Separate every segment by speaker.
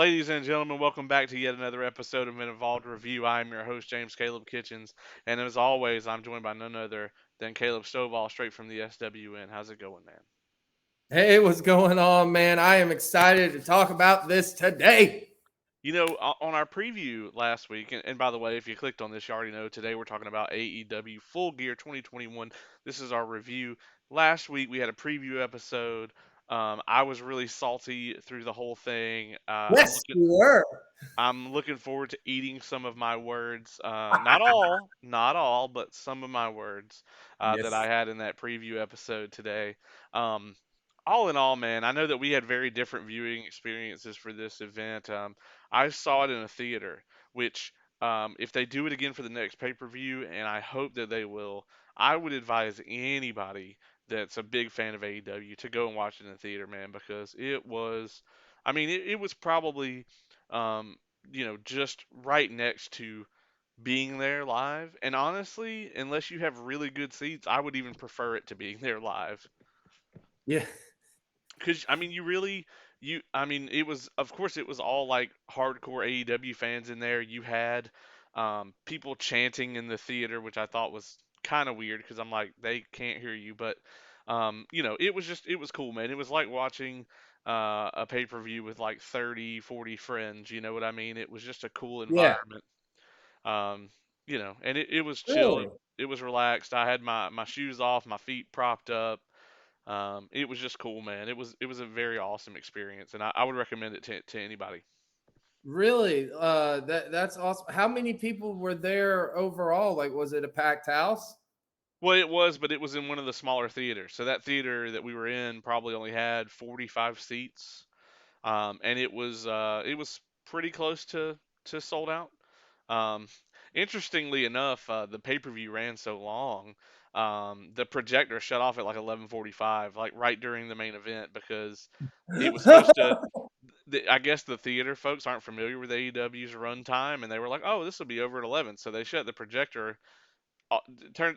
Speaker 1: Ladies and gentlemen, welcome back to yet another episode of an Involved Review. I am your host, James Caleb Kitchens, and as always, I'm joined by none other than Caleb Stovall, straight from the SWN. How's it going, man?
Speaker 2: Hey, what's going on, man? I am excited to talk about this today.
Speaker 1: On our preview last week, and by the way, if you clicked on this, you already know today we're talking about AEW Full Gear 2021. This is our review. Last week we had a preview episode. I was really salty through the whole thing.
Speaker 2: Yes, you were.
Speaker 1: I'm looking forward to eating some of my words. Not all, but some of my words that I
Speaker 2: Yes.
Speaker 1: had in that preview episode today. Um, all in all, man, I know that we had very different viewing experiences for this event. I saw it in a theater, which, if they do it again for the next pay per view, and I hope that they will, I would advise anybody that's a big fan of AEW to go and watch it in the theater, man, because it was, it was probably. Um, just right next to being there live. And honestly, unless you have really good seats, I would even prefer it to being there live.
Speaker 2: Yeah.
Speaker 1: Because you really, it was, of course, it was all like hardcore AEW fans in there. You had people chanting in the theater, which I thought was kind of weird because I'm like, they can't hear you. But it was cool, man. It was like watching a pay per view with like 30, 40 friends. You know what I mean? It was just a cool
Speaker 2: Yeah.
Speaker 1: environment. Um, and it was chill.
Speaker 2: Really?
Speaker 1: It was relaxed. I had my shoes off, my feet propped up. It was just cool, man. It was a very awesome experience, and I would recommend it to anybody.
Speaker 2: Really? That's awesome. How many people were there overall? Like, was it a packed house?
Speaker 1: Well, it was, but it was in one of the smaller theaters. So that theater that we were in probably only had 45 seats, and it was pretty close to sold out. Um, Interestingly enough, the pay per view ran so long. The projector shut off at like 11:45, like right during the main event, because it was supposed to. I guess the theater folks aren't familiar with AEW's runtime, and they were like, "Oh, this will be over at 11," so they shut the projector,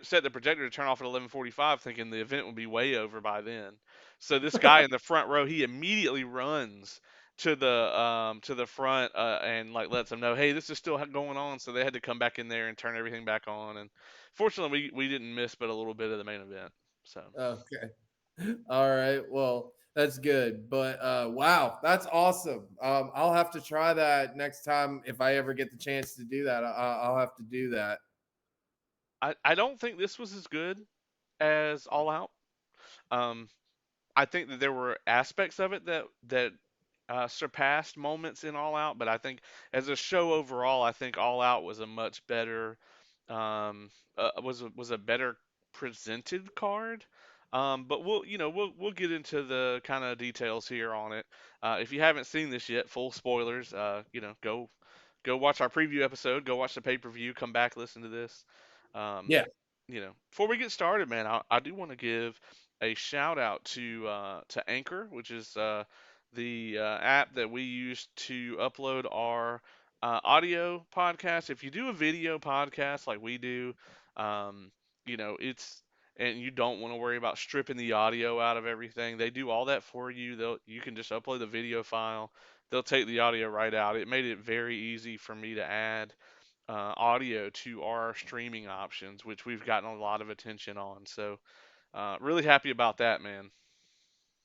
Speaker 1: set the projector to turn off at 11:45, thinking the event would be way over by then. So this guy in the front row, he immediately runs to the front and like lets them know, "Hey, this is still going on." So they had to come back in there and turn everything back on. And fortunately, we didn't miss but a little bit of the main event. So.
Speaker 2: Okay. All right. Well, that's good. But wow, that's awesome. I'll have to try that next time if I ever get the chance to do that. I'll have to do that.
Speaker 1: I don't think this was as good as All Out. Um, I think that there were aspects of it that surpassed moments in All Out, but I think as a show overall, I think All Out was a much better was a better presented card. But we'll get into the kind of details here on it. If you haven't seen this yet, full spoilers. Go watch our preview episode. Go watch the pay per view. Come back, listen to this. Um,
Speaker 2: Yeah.
Speaker 1: Before we get started, man, I do want to give a shout out to Anchor, which is the app that we use to upload our audio podcast. If you do a video podcast like we do, um, it's and you don't want to worry about stripping the audio out of everything. They do all that for you. You can just upload the video file. They'll take the audio right out. It made it very easy for me to add audio to our streaming options, which we've gotten a lot of attention on. So, really happy about that, man.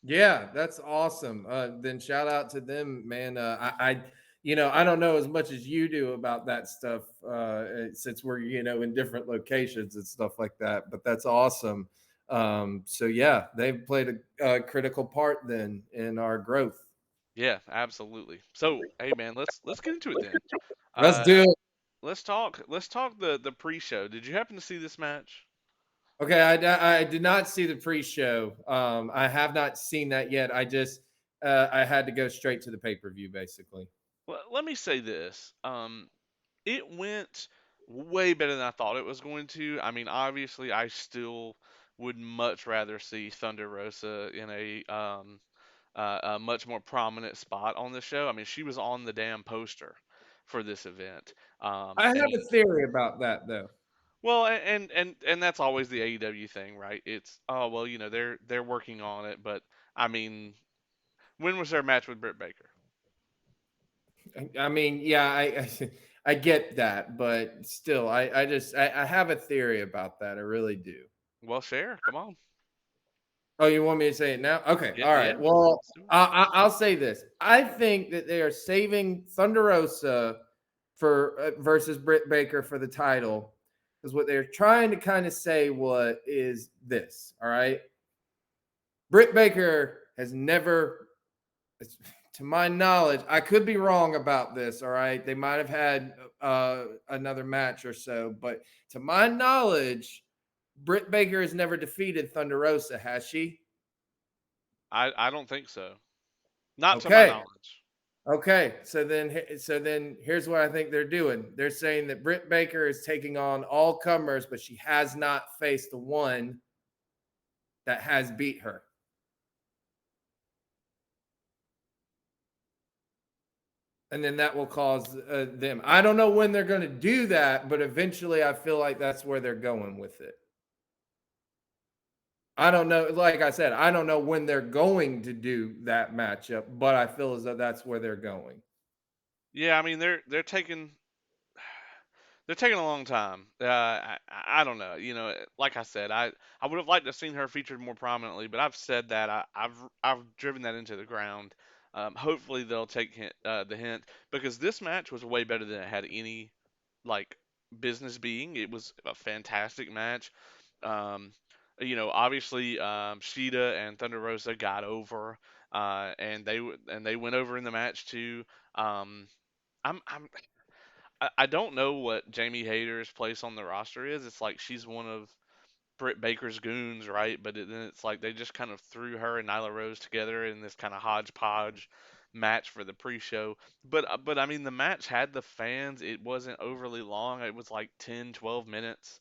Speaker 2: Yeah, that's awesome. Then shout out to them, man. I don't know as much as you do about that stuff since we're, in different locations and stuff like that. But that's awesome. So yeah, they've played a critical part then in our growth.
Speaker 1: Yeah, absolutely. So, hey, man, let's get into it then.
Speaker 2: Let's
Speaker 1: Uh,
Speaker 2: do it.
Speaker 1: let's talk the pre-show. Did you happen to see this match?
Speaker 2: Okay, I did not see the pre-show. I have not seen that yet. I had to go straight to the pay-per-view, basically.
Speaker 1: Well, let me say this. It went way better than I thought it was going to. Obviously, I still would much rather see Thunder Rosa in a much more prominent spot on the show. She was on the damn poster for this event.
Speaker 2: I have
Speaker 1: And
Speaker 2: a theory about that though.
Speaker 1: well, and that's always the AEW thing, right? It's oh well, they're working on it, but I mean, when was their match with Britt Baker?
Speaker 2: I mean, yeah, I get that, but still, I have a theory about that. I really do.
Speaker 1: Well, share. Come on.
Speaker 2: Oh, you want me to say it now? Okay,
Speaker 1: Yeah,
Speaker 2: all
Speaker 1: yeah.
Speaker 2: right. Well,
Speaker 1: Let's do it.
Speaker 2: I'll say this. I think that they are saving Thunder Rosa for versus Britt Baker for the title because what they're trying to kind of say what is this. All right, Britt Baker has never, to my knowledge, I could be wrong about this. All right, they might have had another match or so, but to my knowledge, Britt Baker has never defeated Thunder Rosa, has she?
Speaker 1: I don't think so. Not to my
Speaker 2: Okay.
Speaker 1: knowledge.
Speaker 2: Okay, so then here's what I think they're doing. They're saying that Britt Baker is taking on all comers, but she has not faced the one that has beat her. And then that will cause them. I don't know when they're going to do that, but eventually I feel like that's where they're going with it. I don't know. Like I said, I don't know when they're going to do that matchup, but I feel as though that's where they're going.
Speaker 1: Yeah, I mean they're taking a long time. I don't know. Like I said, I would have liked to have seen her featured more prominently, but I've said that I've driven that into the ground. Hopefully they'll take the hint because this match was way better than it had any like business being. It was a fantastic match. Um, Obviously, Sheeta and Thunder Rosa got over, and they went over in the match too. Um, I'm I don't know what Jamie Hayter's place on the roster is. It's like she's one of Britt Baker's goons, right? Then it's like they just kind of threw her and Nyla Rose together in this kind of hodgepodge match for the pre-show. But I mean the match had the fans. It wasn't overly long. It was like 10, 12 minutes.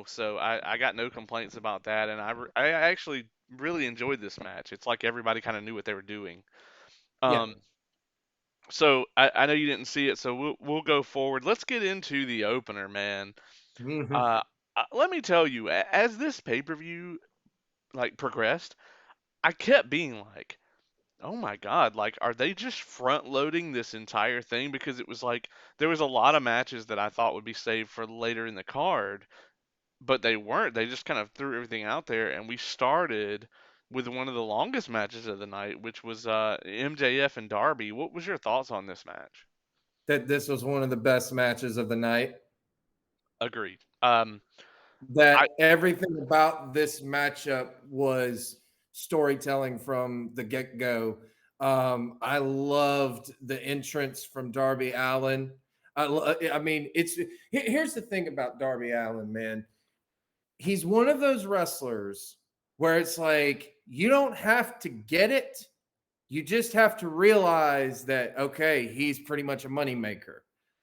Speaker 1: So I got no complaints about that, and I actually really enjoyed this match. It's like everybody kind of knew what they were doing.
Speaker 2: Yeah.
Speaker 1: Um, so I know you didn't see it, so we'll go forward. Let's get into the opener, man.
Speaker 2: Hmm.
Speaker 1: Uh, Let me tell you, as this pay per view like progressed, I kept being like, "Oh my god! Like, are they just front loading this entire thing?" Because it was like there was a lot of matches that I thought would be saved for later in the card, but they weren't. They just kind of threw everything out there, and we started with one of the longest matches of the night, which was MJF and Darby. What was your thoughts on this match?
Speaker 2: That this was one of the best matches of the night.
Speaker 1: Agreed. I
Speaker 2: That everything about this matchup was storytelling from the get go. I loved the entrance from Darby Allen. I mean, here's the thing about Darby Allen, man. He's one of those wrestlers where it's like you don't have to get it, you just have to realize that, okay, he's pretty much a moneymaker.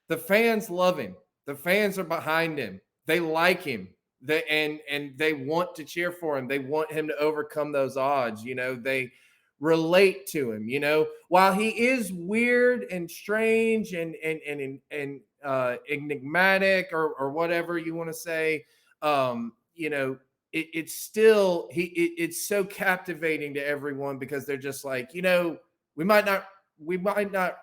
Speaker 2: The fans love him. The fans are behind him. They like him. And they want to cheer for him. They want him to overcome those odds. They relate to him. While he is weird and strange and enigmatic or whatever you want to say, it's still it's so captivating to everyone because they're just like, we might not we might not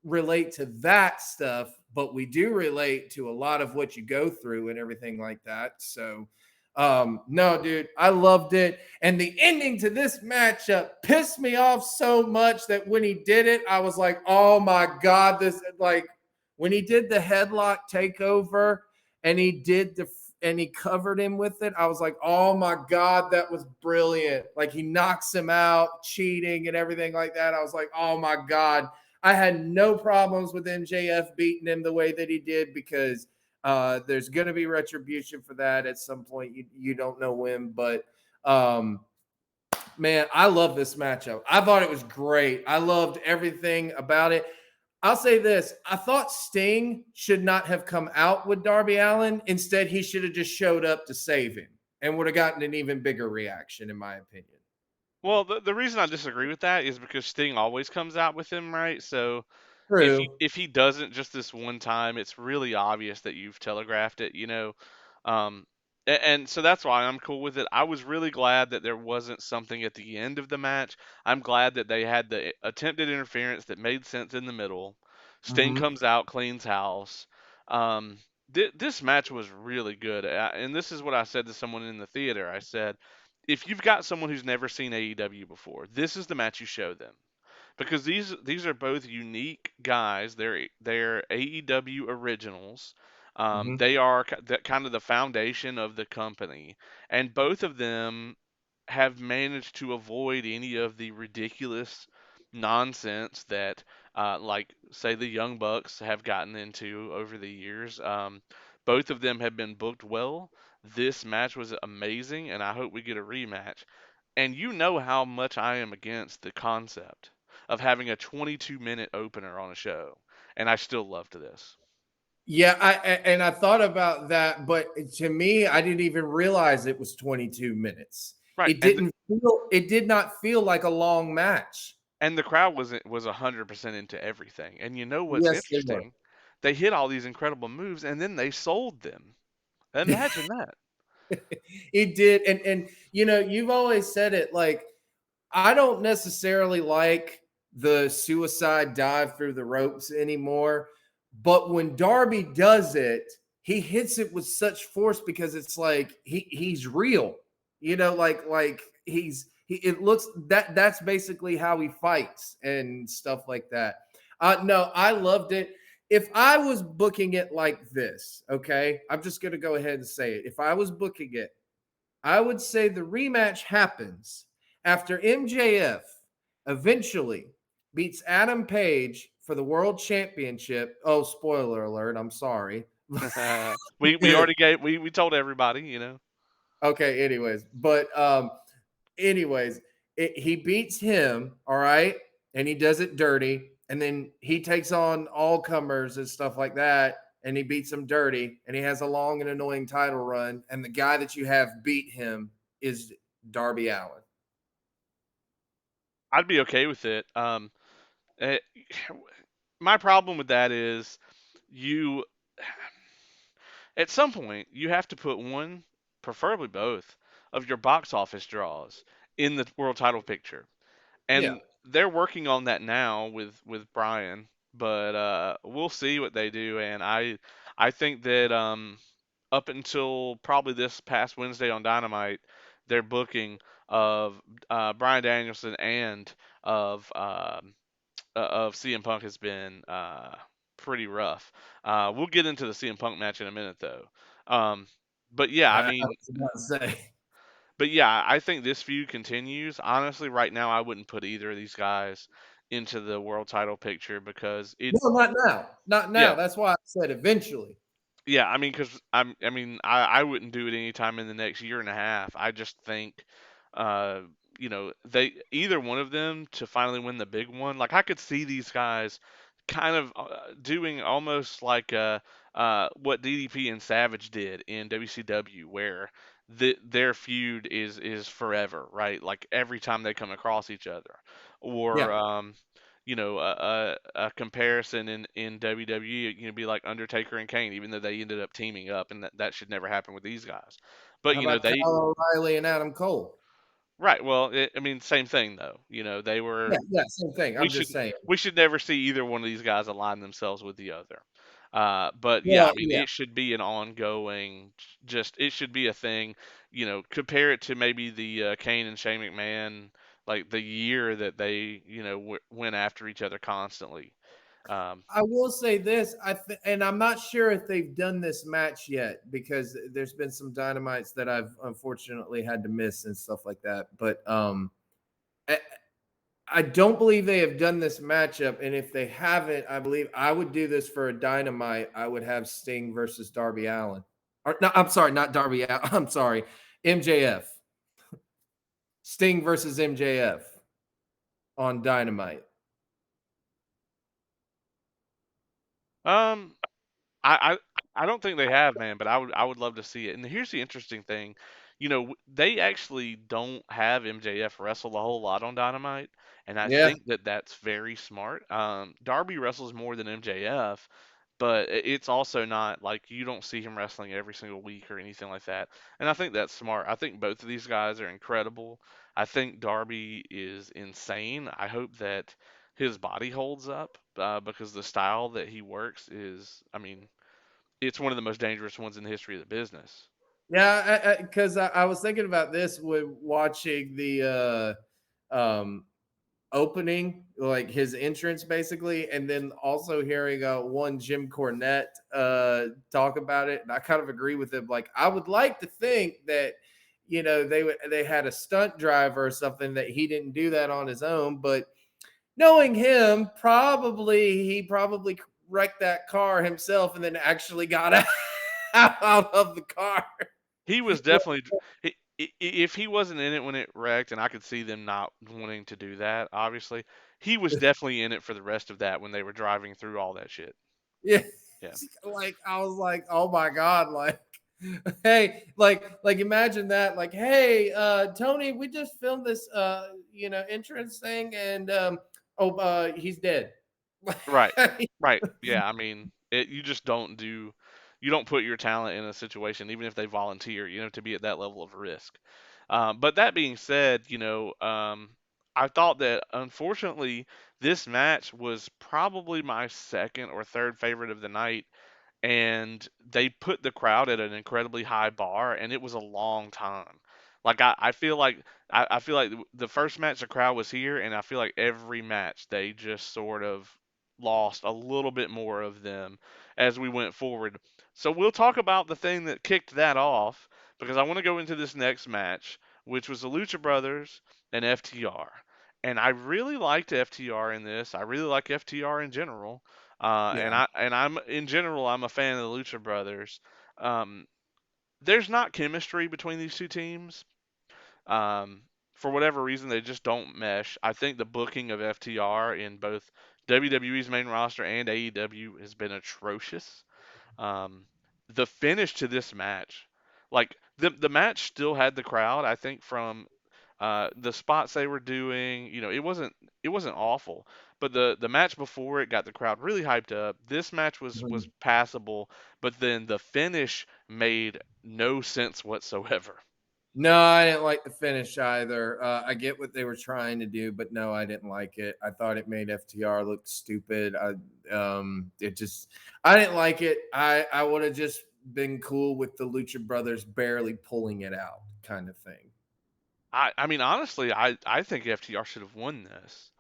Speaker 2: relate to that stuff, but we do relate to a lot of what you go through and everything like that. So no, dude, I loved it. And the ending to this matchup pissed me off so much that when he did it, I was like, oh my God, this like when he did the headlock takeover and he covered him with it. I was like, oh my God, that was brilliant. Like he knocks him out, cheating and everything like that. I was like, oh my God. I had no problems with MJF beating him the way that he did because there's going to be retribution for that at some point. You don't know when, but man, I love this matchup. I thought it was great. I loved everything about it. I'll say this. I thought Sting should not have come out with Darby Allin. Instead, he should have just showed up to save him and would have gotten an even bigger reaction, in my opinion.
Speaker 1: Well, the reason I disagree with that is because Sting always comes out with him, right? So
Speaker 2: True.
Speaker 1: if he doesn't just this one time, it's really obvious that you've telegraphed it. Um, and so that's why I'm cool with it. I was really glad that there wasn't something at the end of the match. I'm glad that they had the attempted interference that made sense in the middle. Sting
Speaker 2: Hmm.
Speaker 1: comes out, cleans house. Um, this match was really good, and this is what I said to someone in the theater. I said, if you've got someone who's never seen AEW before, this is the match you show them because these are both unique guys. They're AEW originals.
Speaker 2: Hmm.
Speaker 1: They are kind of the foundation of the company, and both of them have managed to avoid any of the ridiculous nonsense that, like, say, the Young Bucks have gotten into over the years. Both of them have been booked well. This match was amazing, and I hope we get a rematch. And you know how much I am against the concept of having a 22-minute opener on a show, and I still loved this.
Speaker 2: Yeah, and I thought about that, but to me, I didn't even realize it was 22 minutes.
Speaker 1: Right, and
Speaker 2: It did not feel like a long match.
Speaker 1: the crowd was 100% into everything. And you know what's
Speaker 2: Yes, they were.
Speaker 1: interesting? They hit all these incredible moves, and then they sold them. Imagine that.
Speaker 2: It did, and you've always said it, like, I don't necessarily like the suicide dive through the ropes anymore, but when Darby does it, he hits it with such force because it's like he's real. Like it looks that's basically how he fights and stuff like that. No, I loved it. If I was booking it like this, okay, I'm just gonna go ahead and say it. If I was booking it, I would say the rematch happens after MJF eventually beats Adam Page for the world championship. Oh, spoiler alert. I'm sorry.
Speaker 1: We already we told everybody.
Speaker 2: Okay, anyways. But anyways, he beats him, all right, and he does it dirty, and then he takes on all comers and stuff like that, and he beats him dirty, and he has a long and annoying title run, and the guy that you have beat him is Darby Allen.
Speaker 1: I'd be okay with it. Eh, my problem with that is you at some point you have to put one, preferably both, of your box office draws in the world title picture.
Speaker 2: Yeah.
Speaker 1: And they're working on that now with Brian, but we'll see what they do. And I think that up until probably this past Wednesday on Dynamite, their booking of Brian Danielson and of of CM Punk has been pretty rough. We'll get into the CM Punk match in a minute though. Um, but yeah, I
Speaker 2: I
Speaker 1: mean,
Speaker 2: was about to say.
Speaker 1: but yeah, I think this feud continues. Honestly, right now, I wouldn't put either of these guys into the world title picture because it,
Speaker 2: No, not now. Not
Speaker 1: yeah,
Speaker 2: now. That's why I said eventually.
Speaker 1: yeah. I mean, because I mean, I wouldn't do it anytime in the next year and a half. I just think, uh, they either one of them to finally win the big one. Like I could see these guys kind of doing almost like what DDP and Savage did in WCW, where their feud is forever, right? Like every time they come across each other, or
Speaker 2: Yeah.
Speaker 1: a comparison in WWE, be like Undertaker and Kane, even though they ended up teaming up, and that should never happen with these guys. But
Speaker 2: How about Kyle O'Reilly and Adam Cole?
Speaker 1: right, well, I mean, same thing though. They
Speaker 2: Yeah,
Speaker 1: were
Speaker 2: yeah, same thing.
Speaker 1: we
Speaker 2: I'm
Speaker 1: should
Speaker 2: just saying.
Speaker 1: we should never see either one of these guys align themselves with the other. But yeah, I
Speaker 2: Well,
Speaker 1: mean,
Speaker 2: yeah.
Speaker 1: it should be an ongoing, just it should be a thing. Compare it to maybe the Kane and Shane McMahon, like the year that they went after each other constantly. Um,
Speaker 2: I will say this, and I'm not sure if they've done this match yet because there's been some dynamites that I've unfortunately had to miss and stuff like that. But I, I don't believe they have done this matchup, and if they haven't, I believe I would do this for a dynamite. I would have Sting versus Darby Allen, or no, I'm sorry, not Darby Allen. I'm sorry, MJF. Sting versus MJF on Dynamite.
Speaker 1: um, I, I don't think they have, man, but I would love to see it. And here's the interesting thing, they actually don't have MJF wrestle a whole lot on Dynamite, and I
Speaker 2: Yeah,
Speaker 1: think that that's very smart. Darby wrestles more than MJF, but it's also not like you don't see him wrestling every single week or anything like that. And I think that's smart. I think both of these guys are incredible. I think Darby is insane. I hope that his body holds up because the style that he works is, I mean, it's one of the most dangerous ones in the history of the business.
Speaker 2: Yeah, because I was thinking about this when watching the opening, like his entrance, basically, and then also hearing one Jim Cornette talk about it, and I kind of agree with him. Like, I would like to think that they had a stunt driver or something, that he didn't do that on his own, but knowing him, he probably wrecked that car himself and then actually got out of the car.
Speaker 1: He was definitely if he wasn't in it when it wrecked, and I could see them not wanting to do that. Obviously, he was definitely in it for the rest of that when they were driving through all that shit.
Speaker 2: Yeah.
Speaker 1: Yeah,
Speaker 2: Like, I was like, oh my God, like, hey, like imagine that, like, hey, Tony, we just filmed this entrance thing, and he's dead.
Speaker 1: right, right. Yeah, I mean, you just you don't put your talent in a situation, even if they volunteer, to be at that level of risk. But that being said, I thought that unfortunately this match was probably my second or third favorite of the night, and they put the crowd at an incredibly high bar, and it was a long time. Like I feel like the first match the crowd was here, and I feel like every match they just sort of lost a little bit more of them as we went forward. So we'll talk about the thing that kicked that off, because I want to go into this next match, which was the Lucha Brothers and FTR. And I really liked FTR in this. I really like FTR in general.
Speaker 2: Yeah.
Speaker 1: I'm in general I'm a fan of the Lucha Brothers. Um, there's not chemistry between these two teams. Um, for whatever reason, they just don't mesh. I think the booking of FTR in both WWE's main roster and AEW has been atrocious. Um, the finish to this match, like the match still had the crowd. I think from the spots they were doing, it wasn't awful, but the match before it got the crowd really hyped up. This match was
Speaker 2: Mhm.
Speaker 1: passable, but then the finish made no sense whatsoever.
Speaker 2: No, I didn't like the finish either. I get what they were trying to do, but no, I didn't like it. I thought it made FTR look stupid. I didn't like it. I would have just been cool with the Lucha Brothers barely pulling it out, kind of thing.
Speaker 1: I mean, honestly, I think FTR should have won this,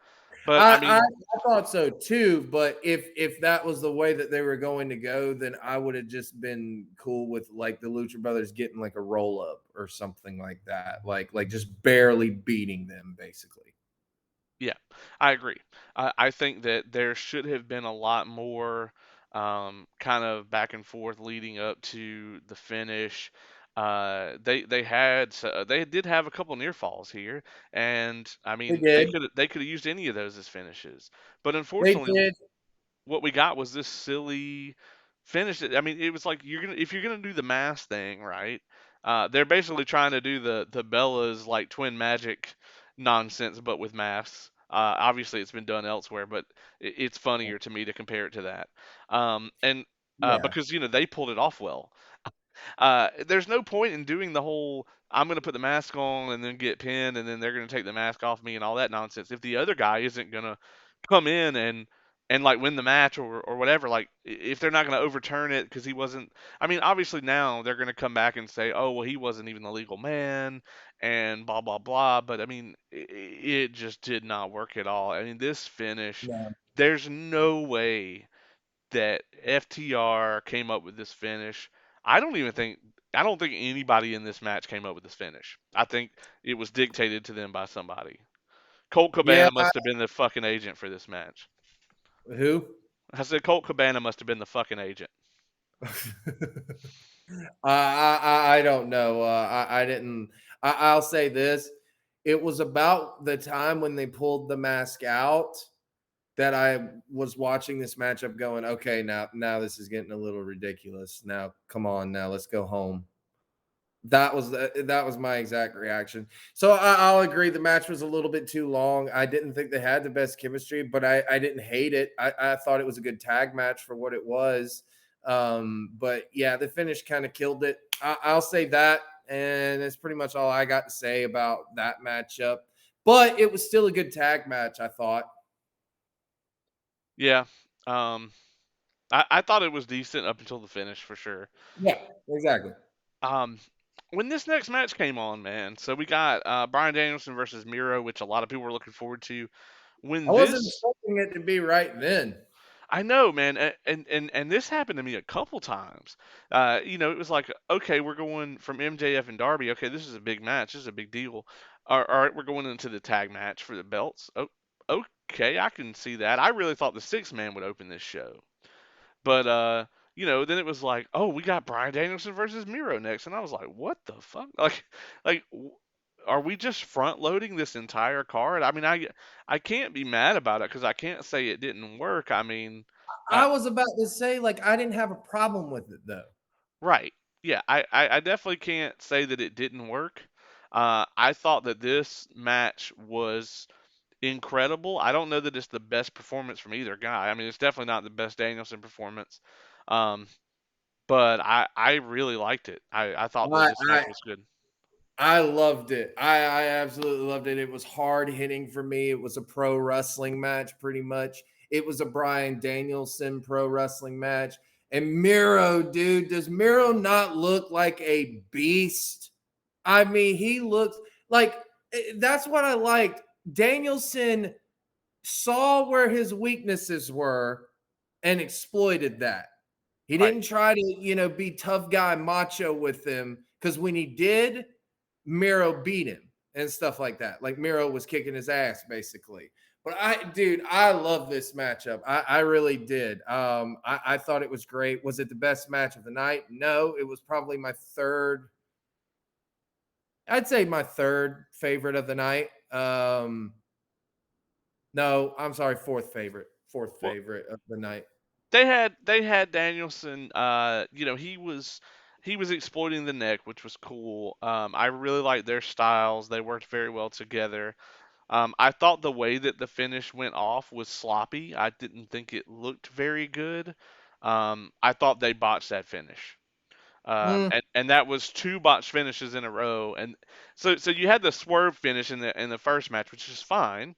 Speaker 1: but I
Speaker 2: I
Speaker 1: mean,
Speaker 2: thought so too, but if that was the way that they were going to go, then I would have just been cool with, like, the Lucha Brothers getting like a roll up or something like that, like just barely beating them, basically.
Speaker 1: yeah, I agree. I think that there should have been a lot more kind of back and forth leading up to the finish. They did have a couple near falls here, and I
Speaker 2: They
Speaker 1: mean
Speaker 2: did.
Speaker 1: they could have used any of those as finishes, but
Speaker 2: They
Speaker 1: unfortunately,
Speaker 2: did.
Speaker 1: what we got was this silly finish. I mean, it was like if you're gonna do the mass thing, right? They're basically trying to do the Bellas like twin magic nonsense, but with masks. Obviously, it's been done elsewhere, but it's funnier to me to compare it to that. And
Speaker 2: Yeah.
Speaker 1: because they pulled it off well. There's no point in doing the whole I'm going to put the mask on and then get pinned and then they're going to take the mask off me and all that nonsense if the other guy isn't going to come in and like win the match or whatever. Like if they're not going to overturn it because he wasn't. I mean, obviously now they're going to come back and say, oh well, he wasn't even the legal man and blah blah blah. But I mean, it just did not work at all. I mean, this finish,
Speaker 2: No.
Speaker 1: there's no way that FTR came up with this finish. I don't even think I don't think anybody in this match came up with this finish. I think it was dictated to them by somebody. Colt
Speaker 2: Yeah.
Speaker 1: Cabana must have been the fucking agent for this match.
Speaker 2: Who?
Speaker 1: I said Colt Cabana must have been the fucking agent.
Speaker 2: I don't know. I didn't. I'll say this: it was about the time when they pulled the mask out that I was watching this matchup, going, okay, now this is getting a little ridiculous. Now, come on, now let's go home. That was my exact reaction. So I'll agree, the match was a little bit too long. I didn't think they had the best chemistry, but I didn't hate it. I thought it was a good tag match for what it was. But yeah, the finish kind of killed it. I'll say that, and that's pretty much all I got to say about that matchup. But it was still a good tag match, I thought.
Speaker 1: Yeah. Um, I thought it was decent up until the finish for sure.
Speaker 2: Yeah, exactly.
Speaker 1: Um, when this next match came on, man, so we got Brian Danielson versus Miro, which a lot of people were looking forward to. When
Speaker 2: I wasn't
Speaker 1: this,
Speaker 2: expecting it to be right then.
Speaker 1: I know, man, and this happened to me a couple times. It was like, okay, we're going from MJF and Darby. Okay, this is a big match. This is a big deal. All right, we're going into the tag match for the belts. Oh, okay, I can see that. I really thought the six man would open this show. But then it was like, oh, we got Brian Danielson versus Miro next, and I was like, what the fuck? Are we just front loading this entire card? I mean, I can't be mad about it because I can't say it didn't work. I mean, uh,
Speaker 2: I was about to say, like, I didn't have a problem with it though.
Speaker 1: right? Yeah, I definitely can't say that it didn't work. I thought that this match was incredible. I don't know that it's the best performance from either guy. I mean, it's definitely not the best Danielson performance. Um, but I really liked it. I thought that
Speaker 2: I,
Speaker 1: this match
Speaker 2: I
Speaker 1: was good.
Speaker 2: I loved it. I absolutely loved it. It was hard hitting for me. It was a pro wrestling match, pretty much. It was a Brian Danielson pro wrestling match. And Miro, dude, does Miro not look like a beast? I mean, he looks like that's what I liked. Danielson saw where his weaknesses were and exploited that. He
Speaker 1: Right.
Speaker 2: didn't try to, be tough guy macho with them because when he did, Miro beat him and stuff like that. Like Miro was kicking his ass basically. But dude, I love this matchup. I really did. I thought it was great. Was it the best match of the night? No, it was probably my third. I'd say my third favorite of the night. No, I'm sorry, fourth favorite. Fourth
Speaker 1: Well,
Speaker 2: favorite of the night.
Speaker 1: they had Danielson. He was exploiting the neck, which was cool. I really liked their styles. They worked very well together. I thought the way that the finish went off was sloppy. I didn't think it looked very good. I thought they botched that finish.
Speaker 2: Mm,
Speaker 1: And that was two botched finishes in a row, and so you had the swerve finish in the first match, which is fine.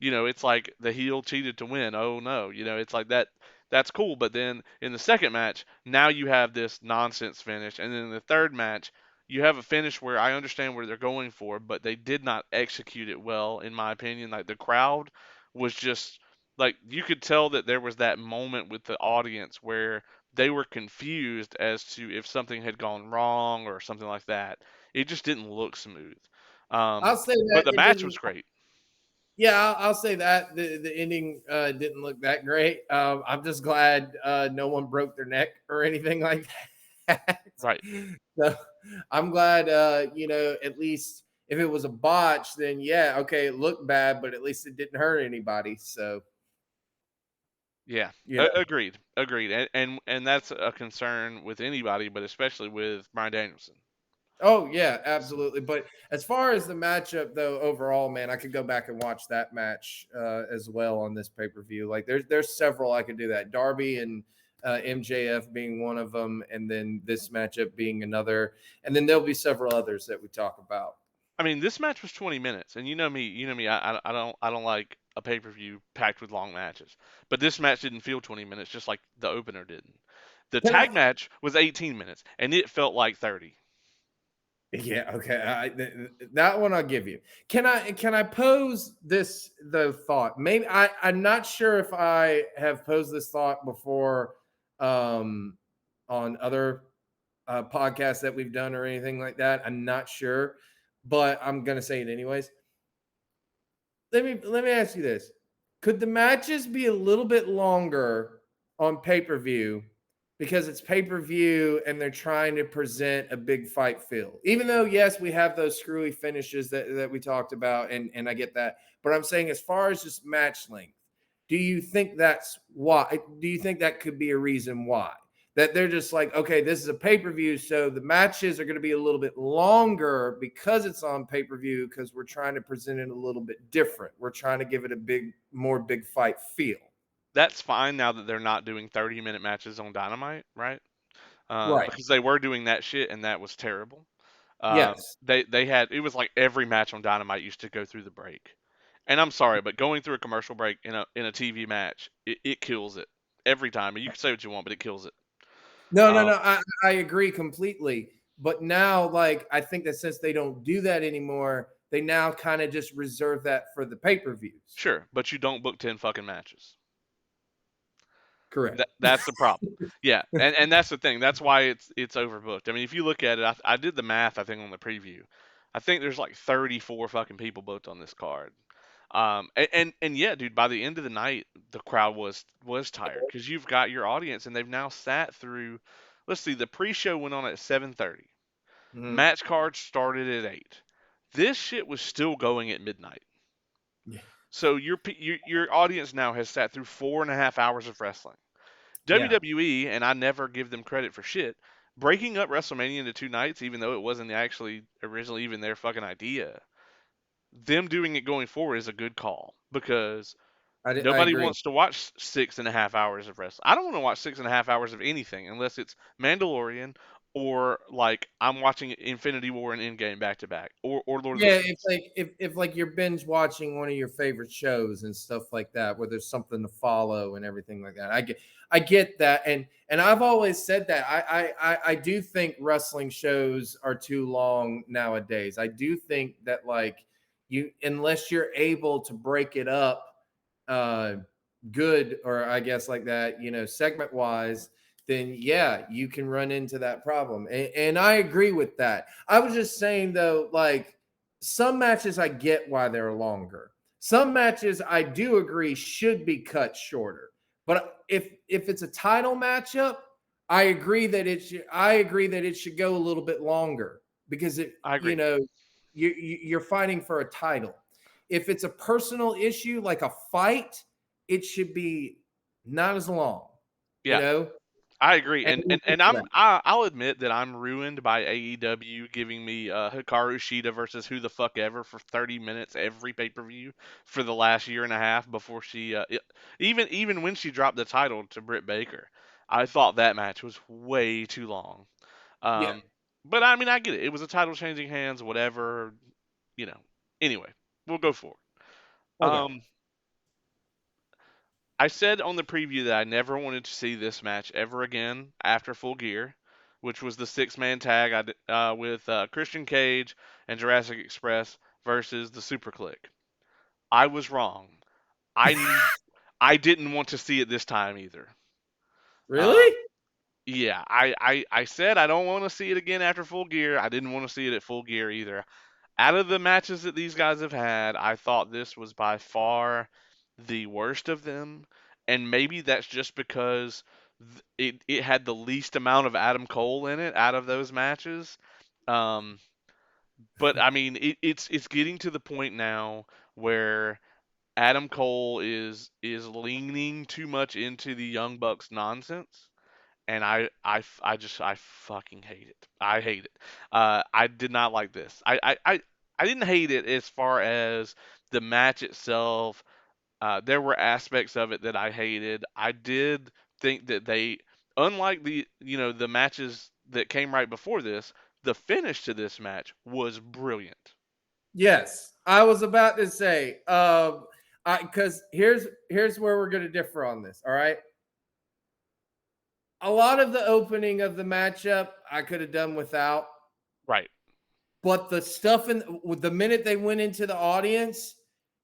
Speaker 1: It's like the heel cheated to win. Oh no, it's like that. That's cool. But then in the second match, now you have this nonsense finish, and then in the third match, you have a finish where I understand where they're going for, but they did not execute it well, in my opinion. Like the crowd was just like you could tell that there was that moment with the audience where they were confused as to if something had gone wrong or something like that. It just didn't look smooth.
Speaker 2: I'll say
Speaker 1: But
Speaker 2: that
Speaker 1: the
Speaker 2: it
Speaker 1: match
Speaker 2: didn't.
Speaker 1: was great.
Speaker 2: Yeah, I'll say that the ending didn't look that great. I'm just glad no one broke their neck or anything like that.
Speaker 1: Right.
Speaker 2: So I'm glad, at least if it was a botch, then yeah, okay, it looked bad, but at least it didn't hurt anybody. So
Speaker 1: Yeah.
Speaker 2: you know,
Speaker 1: Agreed. Agreed. And that's a concern with anybody, but especially with Brian Danielson.
Speaker 2: oh yeah,
Speaker 1: So,
Speaker 2: absolutely. But as far as the matchup though, overall, man, I could go back and watch that match as well on this pay per view. Like there's several I could do that. Darby and MJF being one of them, and then this matchup being another, and then there'll be several others that we talk about.
Speaker 1: I mean, this match was 20 minutes, and you know me. I don't like a pay per view packed with long matches. But this match didn't feel 20 minutes, just like the opener didn't. The
Speaker 2: Can I?
Speaker 1: tag match was 18 minutes, and it felt like 30.
Speaker 2: Yeah, okay. That one I'll give you. Can I pose this the thought? Maybe I'm not sure if I have posed this thought before um, on other podcasts that we've done or anything like that. I'm not sure, but I'm gonna say it anyways. Let me ask you this: could the matches be a little bit longer on pay per view because it's pay per view and they're trying to present a big fight feel? Even though yes, we have those screwy finishes that we talked about, and I get that, but I'm saying as far as just match length, do you think that's why? Do you think that could be a reason why? That they're just like, okay, this is a pay per view, so the matches are going to be a little bit longer because it's on pay per view because we're trying to present it a little bit different. We're trying to give it a more big fight feel.
Speaker 1: That's fine now that they're not doing 30-minute matches on Dynamite, right?
Speaker 2: Right.
Speaker 1: Because they were doing that shit, and that was terrible.
Speaker 2: Yes.
Speaker 1: They had it was like every match on Dynamite used to go through the break, And I'm sorry, but going through a commercial break in a TV match, it kills it every time. And you can say what you want, but it kills it.
Speaker 2: No, no,
Speaker 1: Um,
Speaker 2: no. I agree completely. But now, like, I think that since they don't do that anymore, they now kind of just reserve that for the pay-per-views.
Speaker 1: sure, but you don't book 10 fucking matches.
Speaker 2: Correct.
Speaker 1: That's the problem. Yeah, and that's the thing. That's why it's overbooked. I mean, if you look at it, I did the math. I think on the preview, I think there's like 34 fucking people booked on this card. And yeah, dude, by the end of the night, the crowd was tired because you've got your audience and they've now sat through. Let's see, the pre-show went on at 7:30.
Speaker 2: Mhm.
Speaker 1: Match cards started at 8. This shit was still going at midnight.
Speaker 2: Yeah.
Speaker 1: So your audience now has sat through 4.5 hours of wrestling.
Speaker 2: Yeah.
Speaker 1: WWE, and I never give them credit for shit, breaking up WrestleMania into 2 nights, even though it wasn't actually originally even their fucking idea. Them doing it going forward is a good call because
Speaker 2: I
Speaker 1: nobody
Speaker 2: agree.
Speaker 1: wants to watch 6.5 hours of wrestling. I don't want to watch 6.5 hours of anything unless it's Mandalorian or like I'm watching Infinity War and Endgame back to back, or Lord of the
Speaker 2: Yeah, if
Speaker 1: Rings.
Speaker 2: like if like you're binge watching one of your favorite shows and stuff like that, where there's something to follow and everything like that. I get that, and I've always said that I do think wrestling shows are too long nowadays. I do think that like you unless you're able to break it up uh good or I guess like that, segment wise, then yeah, you can run into that problem. And I agree with that. I was just saying though, like some matches I get why they're longer. Some matches I do agree should be cut shorter. But if it's a title matchup, I agree that it should go a little bit longer because it
Speaker 1: I agree.
Speaker 2: you're fighting for a title. If it's a personal issue like a fight, it should be not as long, you
Speaker 1: Yeah,
Speaker 2: know?
Speaker 1: I agree,
Speaker 2: And
Speaker 1: and
Speaker 2: we'll
Speaker 1: and,
Speaker 2: get
Speaker 1: and
Speaker 2: to
Speaker 1: I'm
Speaker 2: that.
Speaker 1: I'll admit that I'm ruined by AEW giving me Hikaru Shida versus who the fuck ever for 30 minutes every pay per view for the last year and a half before even when she dropped the title to Britt Baker, I thought that match was way too long.
Speaker 2: Yeah.
Speaker 1: Um, but I mean I get it. It was a title changing hands, whatever, you know. Anyway, we'll go forward.
Speaker 2: Okay.
Speaker 1: Um, I said on the preview that I never wanted to see this match ever again after Full Gear, which was the six-man tag with Christian Cage and Jurassic Express versus the Super Click. I was wrong. I I didn't want to see it this time either.
Speaker 2: Really?
Speaker 1: Um, yeah, I said I don't want to see it again after Full Gear. I didn't want to see it at Full Gear either. Out of the matches that these guys have had, I thought this was by far the worst of them, and maybe that's just because it had the least amount of Adam Cole in it out of those matches. Um, but I mean, it's getting to the point now where Adam Cole is leaning too much into the Young Bucks nonsense, and I fucking hate it. I hate it. I did not like this. I didn't hate it as far as the match itself. There were aspects of it that I hated. I did think that unlike the matches that came right before this, the finish to this match was brilliant.
Speaker 2: Yes. I was about to say, because here's where we're gonna differ on this. All right. A lot of the opening of the matchup I could have done without,
Speaker 1: Right.
Speaker 2: but the stuff in with the minute they went into the audience,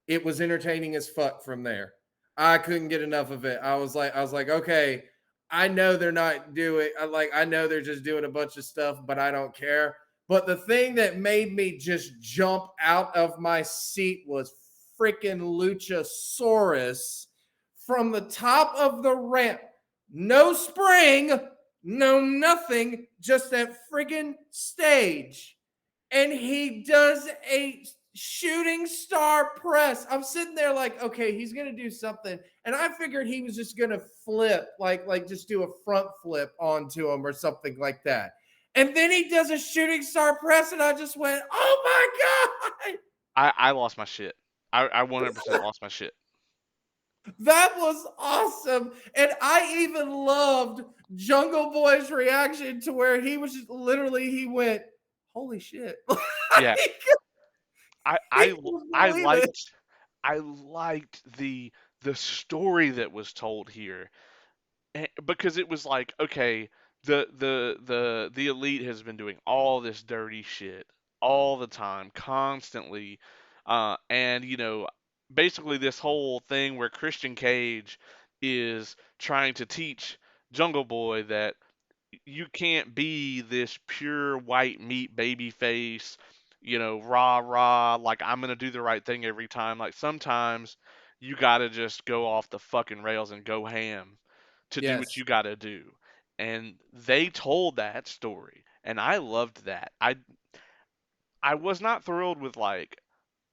Speaker 2: it was entertaining as fuck from there. I couldn't get enough of it. I was like, okay, I know they're not doing I know they're just doing a bunch of stuff, but I don't care. But the thing that made me just jump out of my seat was freaking Luchasaurus from the top of the ramp. No spring, no nothing, just that friggin' stage. And he does a shooting star press. I'm sitting there like, okay, he's gonna do something, and I figured he was just gonna flip, like just do a front flip onto him or something like that. And then he does a shooting star press, and I just went, oh my god,
Speaker 1: I lost my shit. I 100% lost my shit.
Speaker 2: that was awesome. And I even loved Jungle Boy's reaction to where he was just literally he went, holy shit.
Speaker 1: Yeah. I
Speaker 2: He
Speaker 1: I
Speaker 2: couldn't
Speaker 1: I
Speaker 2: believe it.
Speaker 1: liked I liked the story that was told here. Because it was like, okay, the elite has been doing all this dirty shit all the time, constantly, and basically this whole thing where Christian Cage is trying to teach Jungle Boy that you can't be this pure white meat baby face, rah rah, like I'm gonna do the right thing every time. Like sometimes you gotta just go off the fucking rails and go ham to do what
Speaker 2: Yes.
Speaker 1: you gotta do. And they told that story, and I loved that. I was not thrilled with like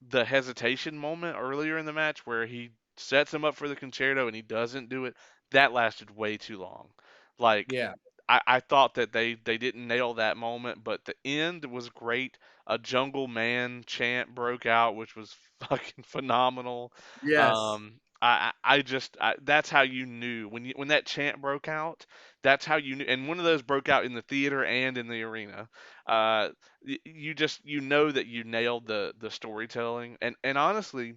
Speaker 1: the hesitation moment earlier in the match where he sets him up for the concerto and he doesn't do it. That lasted way too long. Like
Speaker 2: Yeah.
Speaker 1: I thought that they didn't nail that moment, but the end was great. A Jungle Man chant broke out, which was fucking phenomenal.
Speaker 2: Yes.
Speaker 1: That's how you knew when that chant broke out. That's how you knew, and one of those broke out in the theater and in the arena. Uh, you just that you nailed the storytelling, and honestly,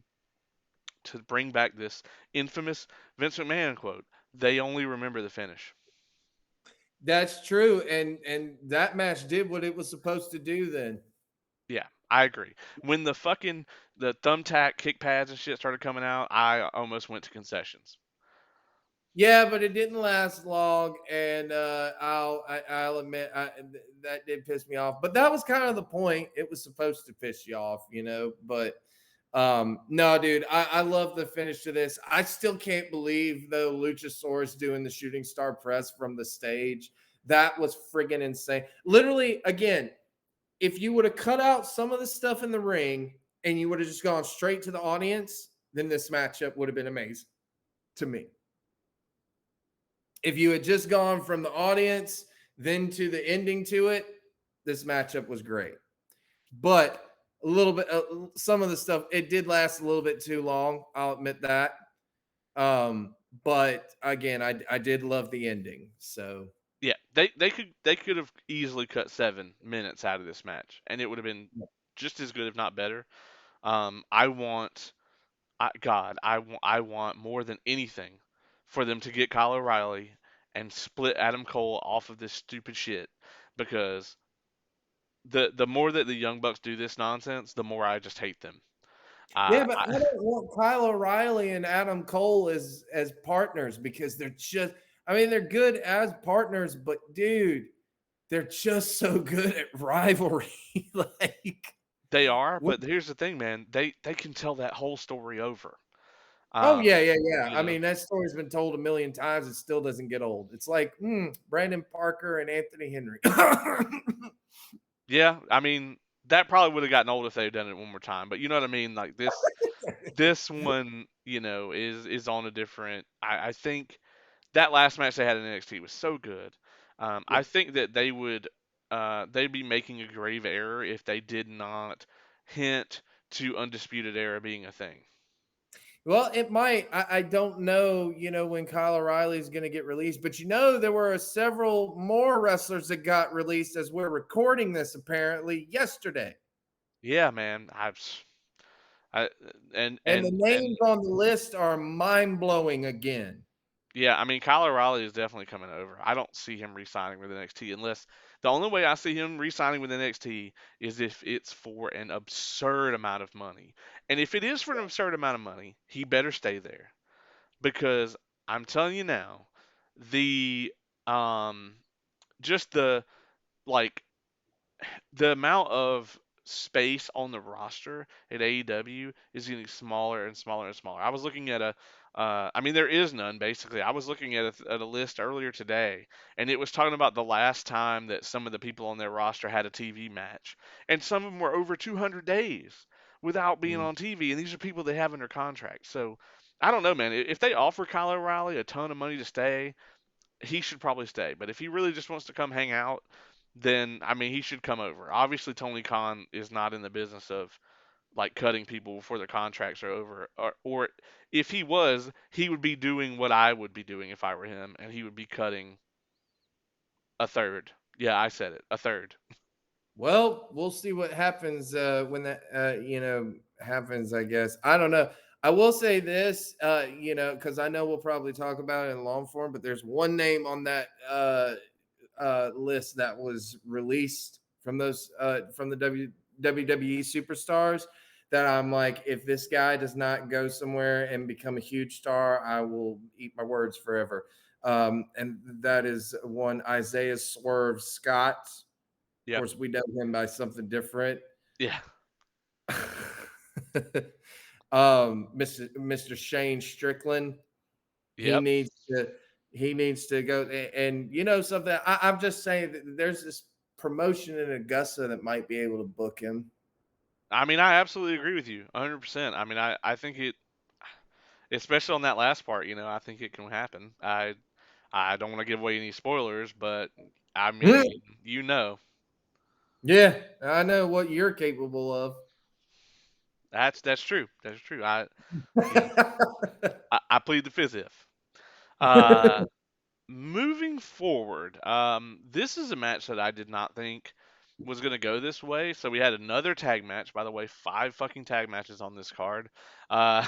Speaker 1: to bring back this infamous Vince McMahon quote, they only remember the finish.
Speaker 2: That's true. And that match did what it was supposed to do then.
Speaker 1: Yeah, I agree. When the thumbtack kick pads and shit started coming out, I almost went to concessions.
Speaker 2: Yeah, but it didn't last long, and I'll admit that did piss me off. But that was kind of the point. It was supposed to piss you off, you know. But no, dude, I love the finish to this. I still can't believe though Luchasaurus doing the shooting star press from the stage. That was friggin' insane. Literally, again, if you would have cut out some of the stuff in the ring and you would have just gone straight to the audience, then this matchup would have been amazing to me. If you had just gone from the audience then to the ending to it, this matchup was great. But a little bit, some of the stuff, it did last a little bit too long. I'll admit that. But again, I did love the ending. So
Speaker 1: Yeah, they could have easily cut 7 minutes out of this match, and it would have been just as good, if not better. I want, God, I want more than anything for them to get Kyle O'Reilly and split Adam Cole off of this stupid shit, because the more that the Young Bucks do this nonsense, the more I just hate them.
Speaker 2: yeah,
Speaker 1: Uh,
Speaker 2: but I
Speaker 1: I,
Speaker 2: don't want Kyle O'Reilly and Adam Cole as partners because they're just. I mean, they're good as partners, but dude, they're just so good at rivalry. like,
Speaker 1: they are, but here's the thing, man. They can tell that whole story over.
Speaker 2: oh
Speaker 1: Um,
Speaker 2: yeah, yeah, yeah.
Speaker 1: you
Speaker 2: I
Speaker 1: know,
Speaker 2: mean, that story's been told a million times. It still doesn't get old. It's like Brandon Parker and Anthony Henry.
Speaker 1: yeah. I mean, that probably would have gotten old if they had done it one more time. But you know what I mean? Like this one, is on a different. I think that last match they had in NXT was so good.
Speaker 2: yeah.
Speaker 1: I think that they'd be making a grave error if they did not hint to Undisputed Era being a thing.
Speaker 2: Well, it might. I don't know, when Kyle O'Reilly is going to get released, but there were several more wrestlers that got released as we're recording this apparently yesterday.
Speaker 1: Yeah, man. I and
Speaker 2: And the
Speaker 1: and
Speaker 2: names
Speaker 1: and
Speaker 2: on the list are mind blowing again.
Speaker 1: yeah, I mean, Kyle O'Reilly is definitely coming over. I don't see him re-signing with NXT unless the only way I see him re-signing with NXT is if it's for an absurd amount of money. And if it is for an absurd amount of money, he better stay there, because I'm telling you now, the um just like the amount of space on the roster at AEW is getting smaller and smaller and smaller. I was looking at I mean, there is none basically. I was looking at a list earlier today, and it was talking about the last time that some of the people on their roster had a TV match, and some of them were over 200 days without being
Speaker 2: Mm.
Speaker 1: on TV, and these are people they have under contract. So I don't know, man. If they offer Kyle O'Reilly a ton of money to stay, he should probably stay. But if he really just wants to come hang out, then I mean he should come over. Obviously, Tony Khan is not in the business of like cutting people before their contracts are over, or if he was, he would be doing what I would be doing if I were him, and he would be cutting a third. Yeah, I said it, a third.
Speaker 2: Well, we'll see what happens when that happens. I guess I don't know. I will say this, because I know we'll probably talk about it in long form, but there's one name on that list that was released from those from the WWE superstars that I'm like, if this guy does not go somewhere and become a huge star, I will eat my words forever. And that is one Isaiah Swerve Scott. Of
Speaker 1: Yep.
Speaker 2: course, we know him by something different.
Speaker 1: Yeah.
Speaker 2: Mr. Shane Strickland, he
Speaker 1: Yep.
Speaker 2: needs to he needs to go and you know something. I'm just saying that there's this promotion in Augusta that might be able to book him.
Speaker 1: I mean, I absolutely agree with you 100%. I mean, I think it, especially on that last part, I think it can happen. I don't want to give away any spoilers, but I
Speaker 2: Hmm.
Speaker 1: mean,
Speaker 2: Yeah, I know what you're capable of.
Speaker 1: that's true. That's true. You know, I plead the fifth if. Moving forward, this is a match that I did not think was going to go this way. So we had another tag match. By the way, five fucking tag matches on this card. Uh,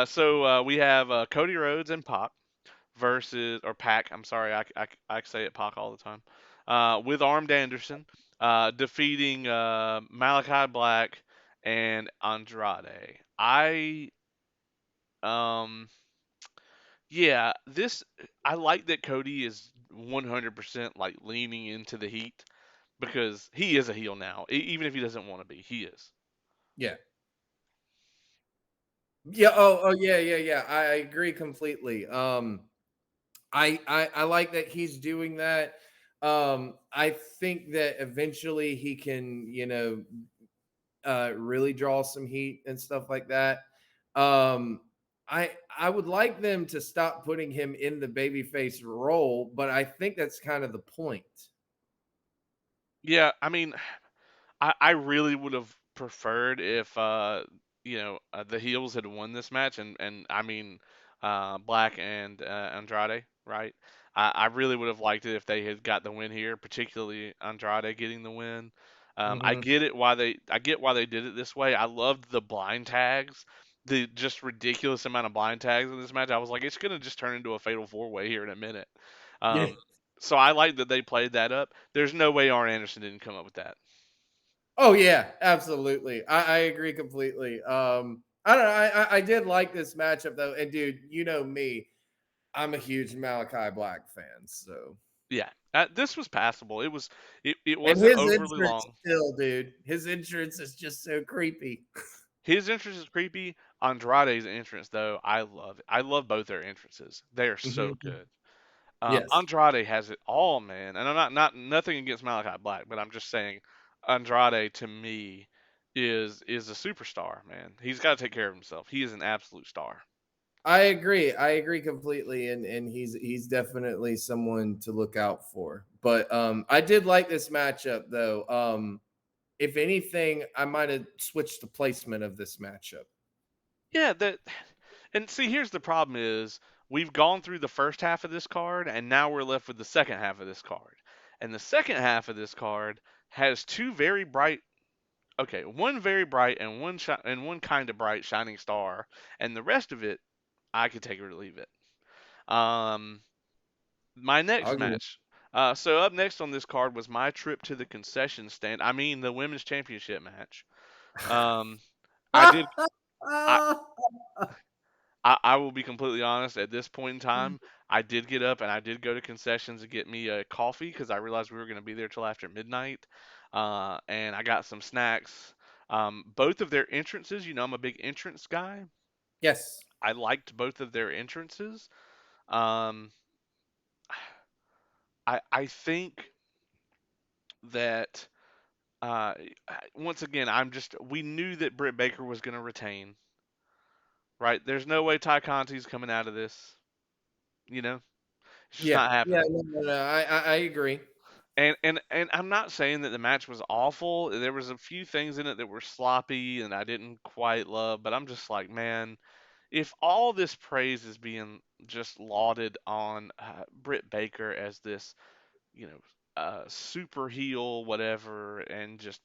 Speaker 1: so we have Cody Rhodes and Pac versus, or Pac. I'm sorry, I say it Pac all the time. With Armed Anderson defeating Malachi Black and Andrade. Um, yeah, I like that Cody is 100% like leaning into the heat because he is a heel now, even if he doesn't want to be. He is.
Speaker 2: Yeah. Yeah. Oh, yeah. I agree completely. I like that he's doing that. I think that eventually he can, really draw some heat and stuff like that. Um, I would like them to stop putting him in the babyface role, but I think that's kind of the point.
Speaker 1: Yeah, I mean, I really would have preferred if the heels had won this match, and I mean Black and Andrade, right? I really would have liked it if they had got the win here, particularly Andrade getting the win.
Speaker 2: Hmm.
Speaker 1: I get why they did it this way. I loved the blind tags, the just ridiculous amount of blind tags in this match. I was like, it's gonna just turn into a fatal four way here in a minute.
Speaker 2: Yeah.
Speaker 1: Um, so I like that they played that up. There's no way Arn Anderson didn't come up with that.
Speaker 2: Oh yeah, absolutely. I agree completely. I don't know. I did like this matchup though, and dude, you know me, I'm a huge Malachi Black fan, so
Speaker 1: Yeah, this was passable. It
Speaker 2: and
Speaker 1: wasn't
Speaker 2: his
Speaker 1: overly
Speaker 2: entrance
Speaker 1: long.
Speaker 2: still, dude. His entrance is just so creepy.
Speaker 1: His entrance is creepy. Andrade's entrance, though, I love it. I love both their entrances. They are so
Speaker 2: Mhm.
Speaker 1: good.
Speaker 2: Yes.
Speaker 1: Andrade has it all, man. And I'm not nothing against Malachi Black, but I'm just saying Andrade to me is a superstar, man. He's got to take care of himself. He is an absolute star.
Speaker 2: I agree. I agree completely, and he's definitely someone to look out for. But I did like this matchup though. If anything, I might have switched the placement of this matchup.
Speaker 1: Yeah, that and see here's the problem is we've gone through the first half of this card and now we're left with the second half of this card. And the second half of this card has two very bright one very bright and one kind of bright shining star and the rest of it I could take it or leave it. Um my next
Speaker 2: I'll give it.
Speaker 1: match. So up next on this card was my trip to the concession stand. I mean the women's championship match. Um I did I I will be completely honest. At this point in time, I did get up and I did go to concessions to get me a coffee because I realized we were going to be there till after midnight. And I got some snacks. Both of their entrances, I'm a big entrance guy.
Speaker 2: Yes,
Speaker 1: I liked both of their entrances. Um, I think that once again, we knew that Britt Baker was going to retain, right? There's no way Ty Conti's coming out of this. You know, it's just
Speaker 2: yeah,
Speaker 1: not
Speaker 2: yeah.
Speaker 1: happening.
Speaker 2: No. I agree.
Speaker 1: And I'm not saying that the match was awful. There was a few things in it that were sloppy and I didn't quite love, but I'm just like, man, if all this praise is being just lauded on Britt Baker as this, you know, super heel, whatever, and just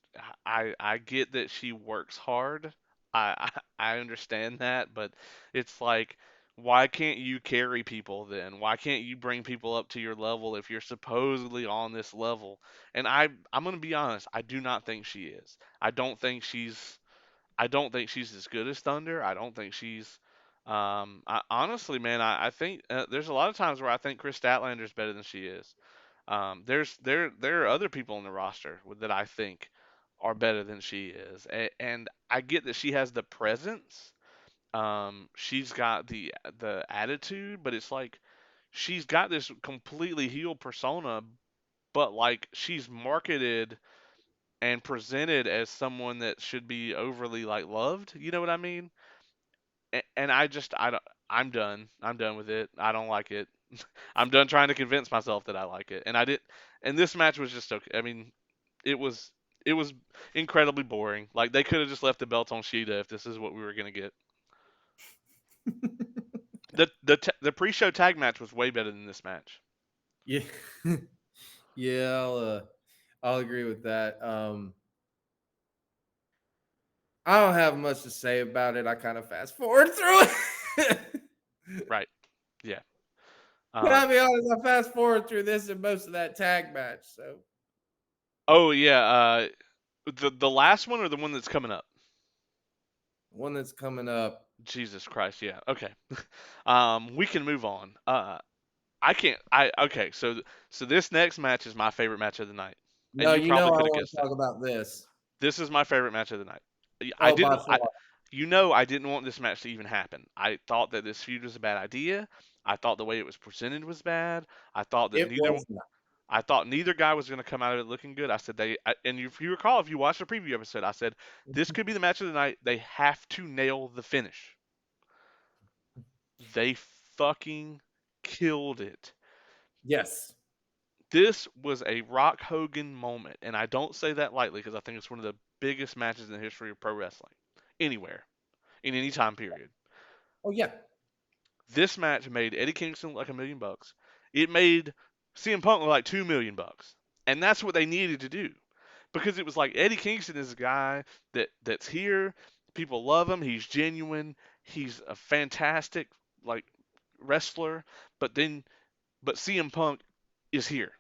Speaker 1: I get that she works hard. I understand that, but it's like, why can't you carry people then? Why can't you bring people up to your level if you're supposedly on this level? And I'm gonna be honest, I do not think she is. I don't think she's as good as Thunder. I don't think she's. Honestly, man, I think there's a lot of times where I think Chris Statlander's better than she is. There are other people in the roster that I think are better than she is, and I get that she has the presence. She's got the attitude, but it's like she's got this completely healed persona, but like she's marketed and presented as someone that should be overly like loved. You know what I mean? And I don't. I'm done. I'm done with it. I don't like it. I'm done trying to convince myself that I like it. And I did. And this match was just okay. I mean, it was it was incredibly boring. Like they could have just left the belt on Sheeta if this is what we were gonna get. The pre-show tag match was way better than this match.
Speaker 2: Yeah, yeah, I'll agree with that. I don't have much to say about it. I kind of fast forward through it.
Speaker 1: Right. Yeah.
Speaker 2: But
Speaker 1: Um.
Speaker 2: I'll be honest, I fast forward through this and most of that tag match. So
Speaker 1: Oh yeah. The last one or the one that's coming up?
Speaker 2: one that's coming up.
Speaker 1: Jesus Christ. Yeah. Okay. We can move on. I can't. I okay. So this next match is my favorite match of the night, and
Speaker 2: No,
Speaker 1: you
Speaker 2: you know
Speaker 1: probably
Speaker 2: I
Speaker 1: could have
Speaker 2: want
Speaker 1: guessed
Speaker 2: to
Speaker 1: it.
Speaker 2: talk about this.
Speaker 1: This is my favorite match of the night. I
Speaker 2: Oh, by
Speaker 1: didn't.
Speaker 2: far.
Speaker 1: I didn't want this match to even happen. I thought that this feud was a bad idea. I thought the way it was presented was bad. I thought that
Speaker 2: It
Speaker 1: neither.
Speaker 2: was not.
Speaker 1: I thought neither guy was going to come out of it looking good. I said and if you recall, if you watched the preview episode, I said this could be the match of the night. They have to nail the finish. They fucking killed it.
Speaker 2: Yes.
Speaker 1: This was a Rock Hogan moment, and I don't say that lightly because I think it's one of the biggest matches in the history of pro wrestling, anywhere, in any time period.
Speaker 2: Oh yeah.
Speaker 1: This match made Eddie Kingston look like $1 million. It made CM Punk look like $2 million, and that's what they needed to do because it was like Eddie Kingston is a guy that's here. People love him. He's genuine. He's a fantastic like wrestler. But then, but CM Punk is here.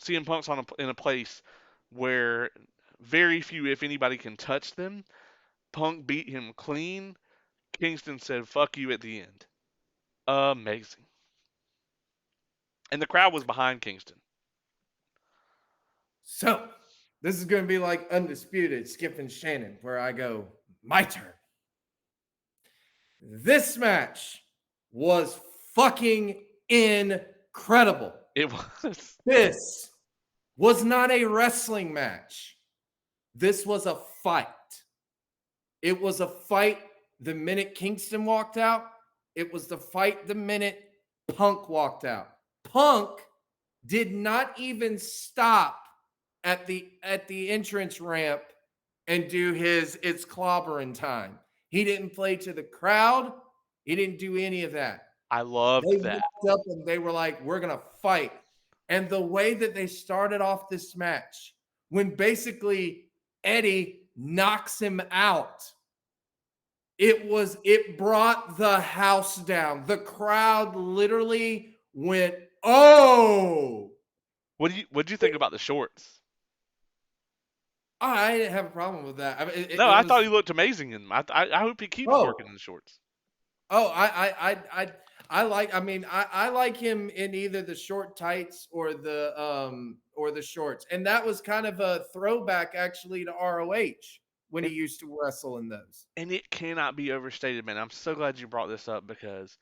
Speaker 1: CM Punk's in a place where very few, if anybody, can touch them. Punk beat him clean. Kingston said "fuck you" at the end. Amazing, and the crowd was behind Kingston.
Speaker 2: So this is going to be like undisputed, Skip and Shannon, where I go, my turn. This match was fucking incredible.
Speaker 1: It was.
Speaker 2: This was not a wrestling match. This was a fight. It was a fight the minute Kingston walked out. It was the fight the minute Punk walked out. Punk did not even stop at the entrance ramp and do his it's clobbering time. He didn't play to the crowd. He didn't do any of that.
Speaker 1: I
Speaker 2: They
Speaker 1: loved that.
Speaker 2: walked up and they were like, we're going to fight. And the way that they started off this match, when basically Eddie knocks him out, it brought the house down. The crowd literally went, oh.
Speaker 1: What do you think about the shorts?
Speaker 2: I didn't have a problem with that. I mean,
Speaker 1: No,
Speaker 2: it
Speaker 1: I thought
Speaker 2: was
Speaker 1: he looked amazing in them. I hope he keeps working
Speaker 2: oh
Speaker 1: in the shorts.
Speaker 2: oh I like. I mean, I like him in either the short tights or the shorts, and that was kind of a throwback actually to ROH when he
Speaker 1: And
Speaker 2: used to wrestle in those.
Speaker 1: and it cannot be overstated, man. I'm so glad you brought this up because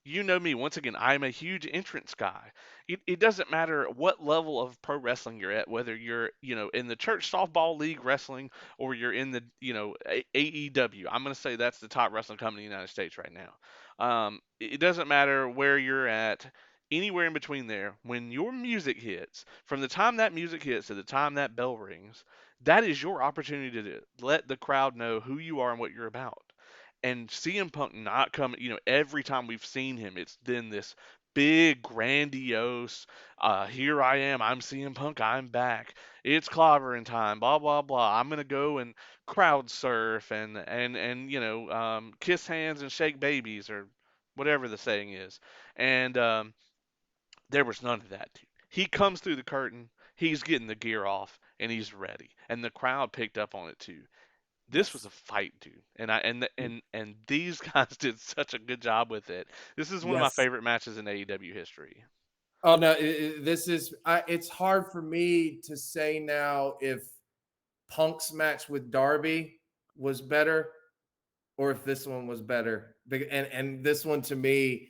Speaker 1: you know me. Once again, I'm a huge entrance guy. It doesn't matter what level of pro wrestling you're at, whether you're, in the church softball league wrestling or you're in the, AEW. I'm going to say that's the top wrestling company in the United States right now. It doesn't matter where you're at, anywhere in between there. When your music hits, from the time that music hits to the time that bell rings, that is your opportunity to let the crowd know who you are and what you're about. And CM Punk not coming, every time we've seen him, it's been this. big, grandiose. Here I am. I'm CM Punk. I'm back. It's clobbering time. Blah blah blah. I'm gonna go and crowd surf and kiss hands and shake babies or whatever the saying is. And there was none of that. Dude. He comes through the curtain. He's getting the gear off and he's ready. And the crowd picked up on it too. This was
Speaker 2: Yes.
Speaker 1: a fight, dude, and these guys did such a good job with it. This is one of my
Speaker 2: Yes.
Speaker 1: favorite matches in AEW history.
Speaker 2: Oh no, this is. It's hard for me to say now if Punk's match with Darby was better or if this one was better. And this one to me,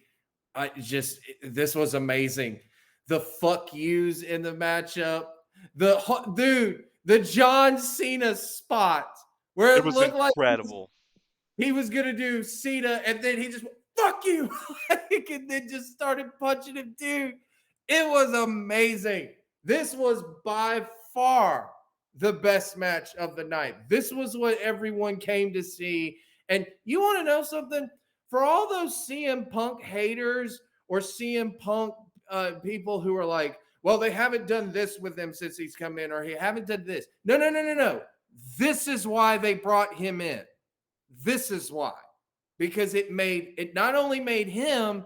Speaker 2: I just this was amazing. The fuck yous in the matchup, dude, the John Cena spot where
Speaker 1: It
Speaker 2: it
Speaker 1: was
Speaker 2: looked like
Speaker 1: incredible.
Speaker 2: he was gonna do Cena, and then he just fuck you, and then just started punching him, dude. It was amazing. This was by far the best match of the night. This was what everyone came to see. And you want to know something? For all those CM Punk haters or CM Punk people who are like, well, they haven't done this with him since he's come in, or he haven't done this. No, no, no, no, no. This is why they brought him in. This is why. Because it not only made him,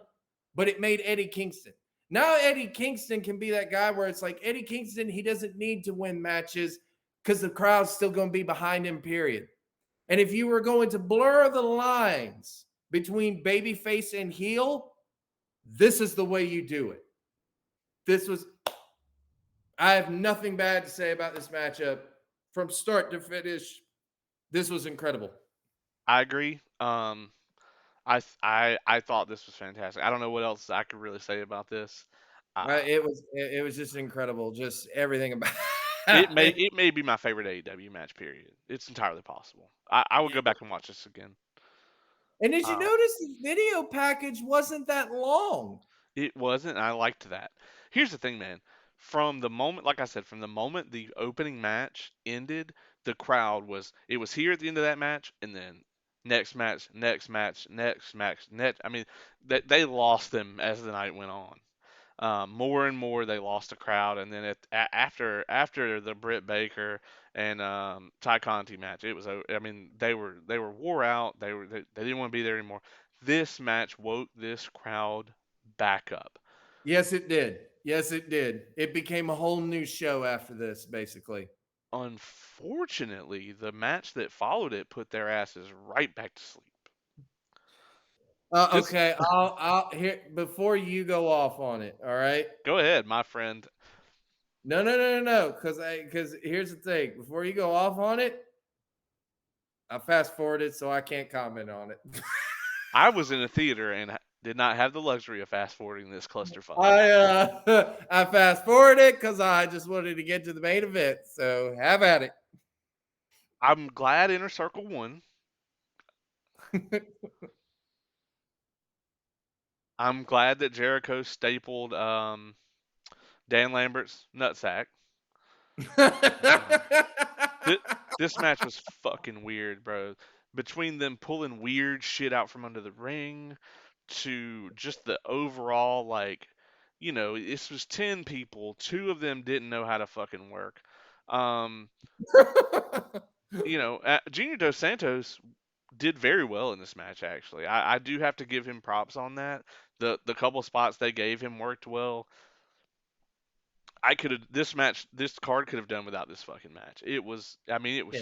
Speaker 2: but it made Eddie Kingston. Now Eddie Kingston can be that guy where it's like Eddie Kingston, he doesn't need to win matches because the crowd's still going to be behind him, period. And if you were going to blur the lines between babyface and heel, this is the way you do it. This was, I have nothing bad to say about this matchup from start to finish. This was incredible.
Speaker 1: I agree. I thought this was fantastic. I don't know what else I could really say about this. Uh,
Speaker 2: It was just incredible. Just everything about
Speaker 1: it may
Speaker 2: it.
Speaker 1: it may be my favorite AEW match. Period. It's entirely possible. I would go back and watch this again.
Speaker 2: And did you
Speaker 1: Uh,
Speaker 2: notice the video package wasn't that long?
Speaker 1: It wasn't. And I liked that. Here's the thing, man. From the moment, like I said, from the moment the opening match ended, the crowd was. It was here at the end of that match, and then next match, next match, next match, next. I mean, they lost them as the night went on. More and more, they lost the crowd, and then after the Britt Baker and Ty Conti match, it was. I mean, they were wore out. They didn't want to be there anymore. This match woke this crowd back up.
Speaker 2: Yes, it did. Yes, it did. It became a whole new show after this, basically.
Speaker 1: Unfortunately, the match that followed it put their asses right back to sleep. This,
Speaker 2: Okay, I'll here before you go off on it. All right.
Speaker 1: go ahead, my friend.
Speaker 2: No, no, no, no, no. Because here's the thing. Before you go off on it, I fast forwarded, so I can't comment on it.
Speaker 1: I was in a theater and did not have the luxury of fast forwarding this clusterfuck.
Speaker 2: I fast forwarded because I just wanted to get to the main event. So have at it.
Speaker 1: I'm glad Inner Circle won. I'm glad that Jericho stapled Dan Lambert's nutsack. Um, th- this match was fucking weird, bro. Between them pulling weird shit out from under the ring to just the overall, like, this was 10 people. Two of them didn't know how to fucking work. Um, Junior Dos Santos did very well in this match, actually. I do have to give him props on that. The couple spots they gave him worked well. I could have this card could have done without this fucking match. I mean,
Speaker 2: Yeah.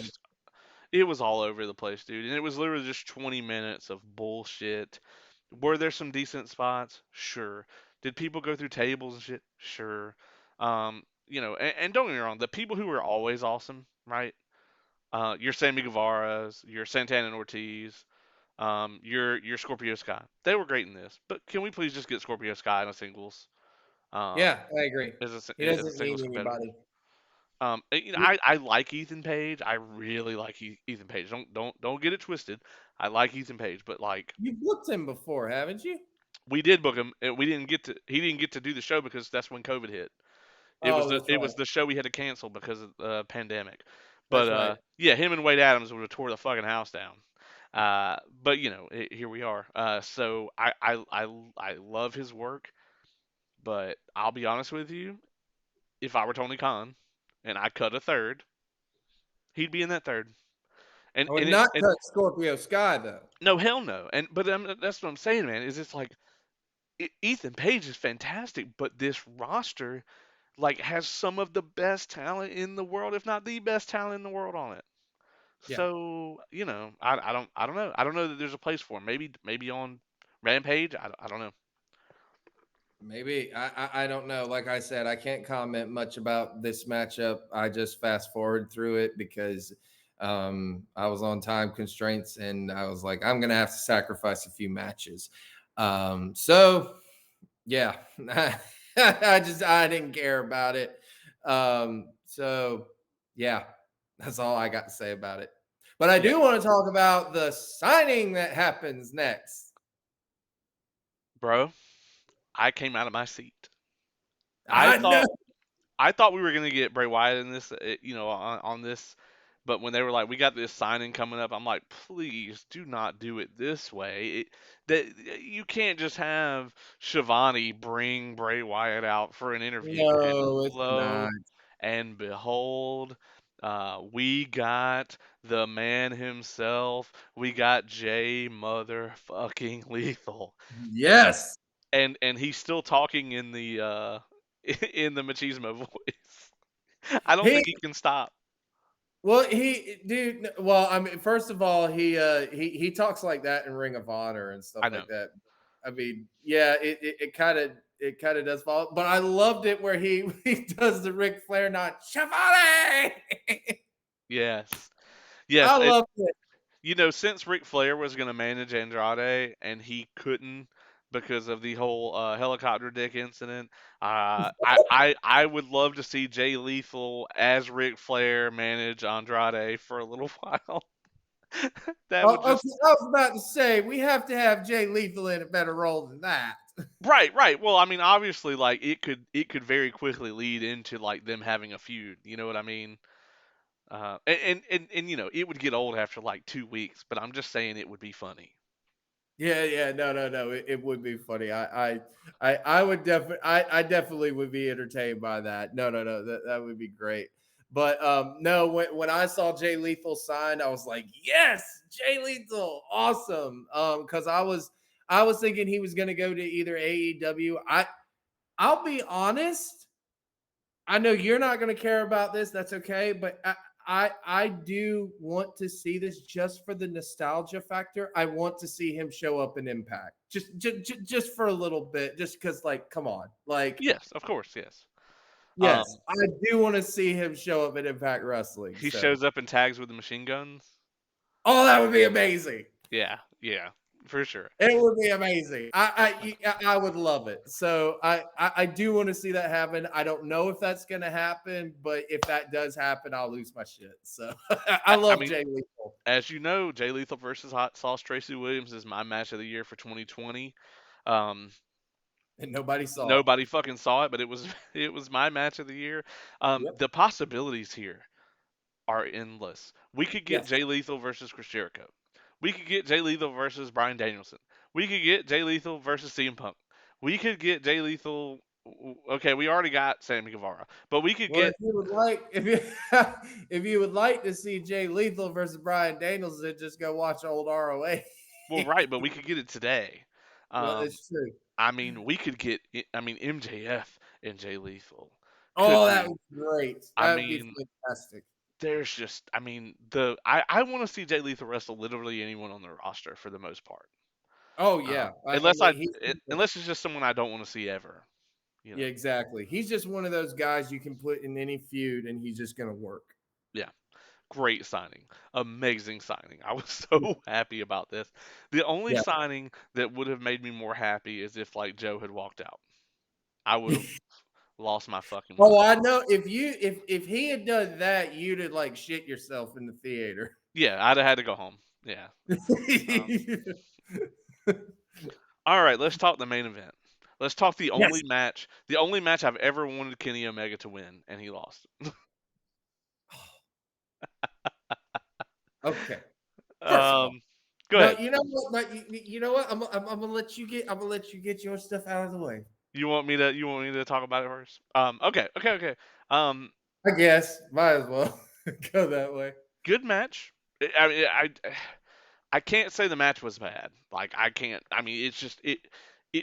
Speaker 1: it was all over the place, dude, and it was literally just 20 minutes of bullshit. Were there some decent spots? Sure. Did people go through tables and shit? Sure. And don't get me wrong, the people who are always awesome, right? Your Sammy Guevara's, your Santana and Ortiz, your Scorpio Sky. They were great in this, but can we please just get Scorpio Sky in a singles? Um,
Speaker 2: Yeah, I agree. He
Speaker 1: as a
Speaker 2: doesn't
Speaker 1: singles
Speaker 2: need
Speaker 1: competitor.
Speaker 2: anybody. You,
Speaker 1: I like Ethan Page. I really like Ethan Page. Don't get it twisted. I like Ethan Page, but like
Speaker 2: you've booked him before, haven't you?
Speaker 1: we did book him. And we didn't get to. He didn't get to do the show because that's when COVID hit.
Speaker 2: Oh, that's
Speaker 1: It
Speaker 2: right.
Speaker 1: was the show we had to cancel because of the pandemic. But
Speaker 2: That's right.
Speaker 1: yeah, him and Wade Adams would have tore the fucking house down. But here we are. So I love his work. But I'll be honest with you, if I were Tony Khan and I cut a third, he'd be in that third. And
Speaker 2: I would
Speaker 1: and it's
Speaker 2: not
Speaker 1: and
Speaker 2: cut Scorpio Sky though.
Speaker 1: no hell no. And but that's what I'm saying, man. Is it's like Ethan Page is fantastic, but this roster like has some of the best talent in the world, if not the best talent in the world on it.
Speaker 2: Yeah,
Speaker 1: So I don't know. I don't know that there's a place for him. Maybe on Rampage. I don't know.
Speaker 2: maybe I don't know. Like I said, I can't comment much about this matchup. I just fast forward through it because I was on time constraints and I was like, I'm gonna have to sacrifice a few matches. So yeah, I didn't care about it. So yeah, that's all I got to say about it. But I
Speaker 1: Yeah,
Speaker 2: do want to talk about the signing that happens next.
Speaker 1: bro. I came out of my seat. I
Speaker 2: I know.
Speaker 1: thought I thought we were gonna get Bray Wyatt in this, on this, but when they were like, "We got this signing coming up," I'm like, "Please do not do it this way. That you can't just have Shivani bring Bray Wyatt out for an interview." And
Speaker 2: No, it's not.
Speaker 1: lo and behold, we got the man himself. We got Jay motherfucking Lethal,
Speaker 2: Yes.
Speaker 1: and he's still talking in the in the machismo voice. I don't
Speaker 2: He
Speaker 1: think he can stop.
Speaker 2: well, he dude. Well, I mean, first of all, he talks like that in Ring of Honor and stuff
Speaker 1: I know.
Speaker 2: like that. I mean, yeah, it kind of does fall, but I loved it where he he does the Ric Flair not Chevale.
Speaker 1: Yes. Yes.
Speaker 2: I loved it.
Speaker 1: Since Ric Flair was going to manage Andrade and he couldn't because of the whole helicopter dick incident, I would love to see Jay Lethal as Ric Flair manage Andrade for a little while. That would
Speaker 2: Oh, okay,
Speaker 1: just
Speaker 2: I was about to say we have to have Jay Lethal in a better role than that.
Speaker 1: right, right. Well, I mean, obviously, like it could very quickly lead into like them having a feud. You know what I mean? And it would get old after like 2 weeks, but I'm just saying it would be funny.
Speaker 2: Yeah, yeah, no, no, no. It would be funny. I would definitely, I definitely would be entertained by that. No, no, no, that would be great. But no, when I saw Jay Lethal signed, I was like, yes, Jay Lethal, awesome. Because I was thinking he was going to go to either AEW. I'll be honest. I know you're not going to care about this. That's okay, but I do want to see this just for the nostalgia factor. I want to see him show up in Impact, just for a little bit, just because, like, come on, like,
Speaker 1: Yes, of course, yes.
Speaker 2: yes,
Speaker 1: Um,
Speaker 2: I do want to see him show up in Impact Wrestling.
Speaker 1: he
Speaker 2: So,
Speaker 1: shows up in tags with the machine guns.
Speaker 2: oh, that would be amazing.
Speaker 1: Yeah, yeah, for sure.
Speaker 2: It would be amazing. I would love it. So I do want to see that happen. I don't know if that's going to happen, but if that does happen, I'll lose my shit. So I
Speaker 1: I
Speaker 2: love
Speaker 1: mean,
Speaker 2: Jay Lethal,
Speaker 1: as you know, Jay Lethal versus Hot Sauce Tracy Williams is my match of the year for 2020. Um,
Speaker 2: and nobody saw it.
Speaker 1: Nobody fucking saw it, but it was it was my match of the year.
Speaker 2: Yep.
Speaker 1: The possibilities here are endless. We could get
Speaker 2: Yes.
Speaker 1: Jay Lethal versus Chris Jericho. We could get Jay Lethal versus Brian Danielson. We could get Jay Lethal versus CM Punk. We could get Jay Lethal. Okay, we already got Sammy Guevara, but we could
Speaker 2: Well, if
Speaker 1: get.
Speaker 2: you would like, if you if you would like to see Jay Lethal versus Brian Danielson, just go watch old ROA.
Speaker 1: Well, right, but we could get it today.
Speaker 2: Well,
Speaker 1: Um,
Speaker 2: it's true.
Speaker 1: I mean, we could get. I mean, MJF and Jay Lethal could
Speaker 2: Oh, that
Speaker 1: be.
Speaker 2: would be great.
Speaker 1: I
Speaker 2: That would be
Speaker 1: mean,
Speaker 2: fantastic.
Speaker 1: there's just, I mean, I want to see Jay Lethal wrestle literally anyone on the roster for the most part.
Speaker 2: Oh yeah,
Speaker 1: Unless
Speaker 2: he,
Speaker 1: unless it's just someone I don't want to see ever, you
Speaker 2: yeah,
Speaker 1: know.
Speaker 2: exactly. He's just one of those guys you can put in any feud, and he's just gonna work.
Speaker 1: Yeah, great signing, amazing signing. I was
Speaker 2: Yeah.
Speaker 1: so happy about this. The only
Speaker 2: Yeah.
Speaker 1: signing that would have made me more happy is if like Joe had walked out. I would have lost my fucking
Speaker 2: Oh,
Speaker 1: mind.
Speaker 2: I know. If he had done that, you'd have like shit yourself in the theater.
Speaker 1: Yeah, I'd have had to go home. Yeah. Um, all right, let's talk the main event. Let's talk
Speaker 2: Yes.
Speaker 1: the only match I've ever wanted Kenny Omega to win, and he lost.
Speaker 2: Okay. First of all,
Speaker 1: Um, Go
Speaker 2: no,
Speaker 1: ahead.
Speaker 2: you know what? But you know what? I'm gonna let you get. I'm gonna let you get your stuff out of the way.
Speaker 1: You want me to talk about it first? Okay. Um,
Speaker 2: I guess might as well go that way.
Speaker 1: Good match. I can't say the match was bad. Like I can't. I mean, it's just it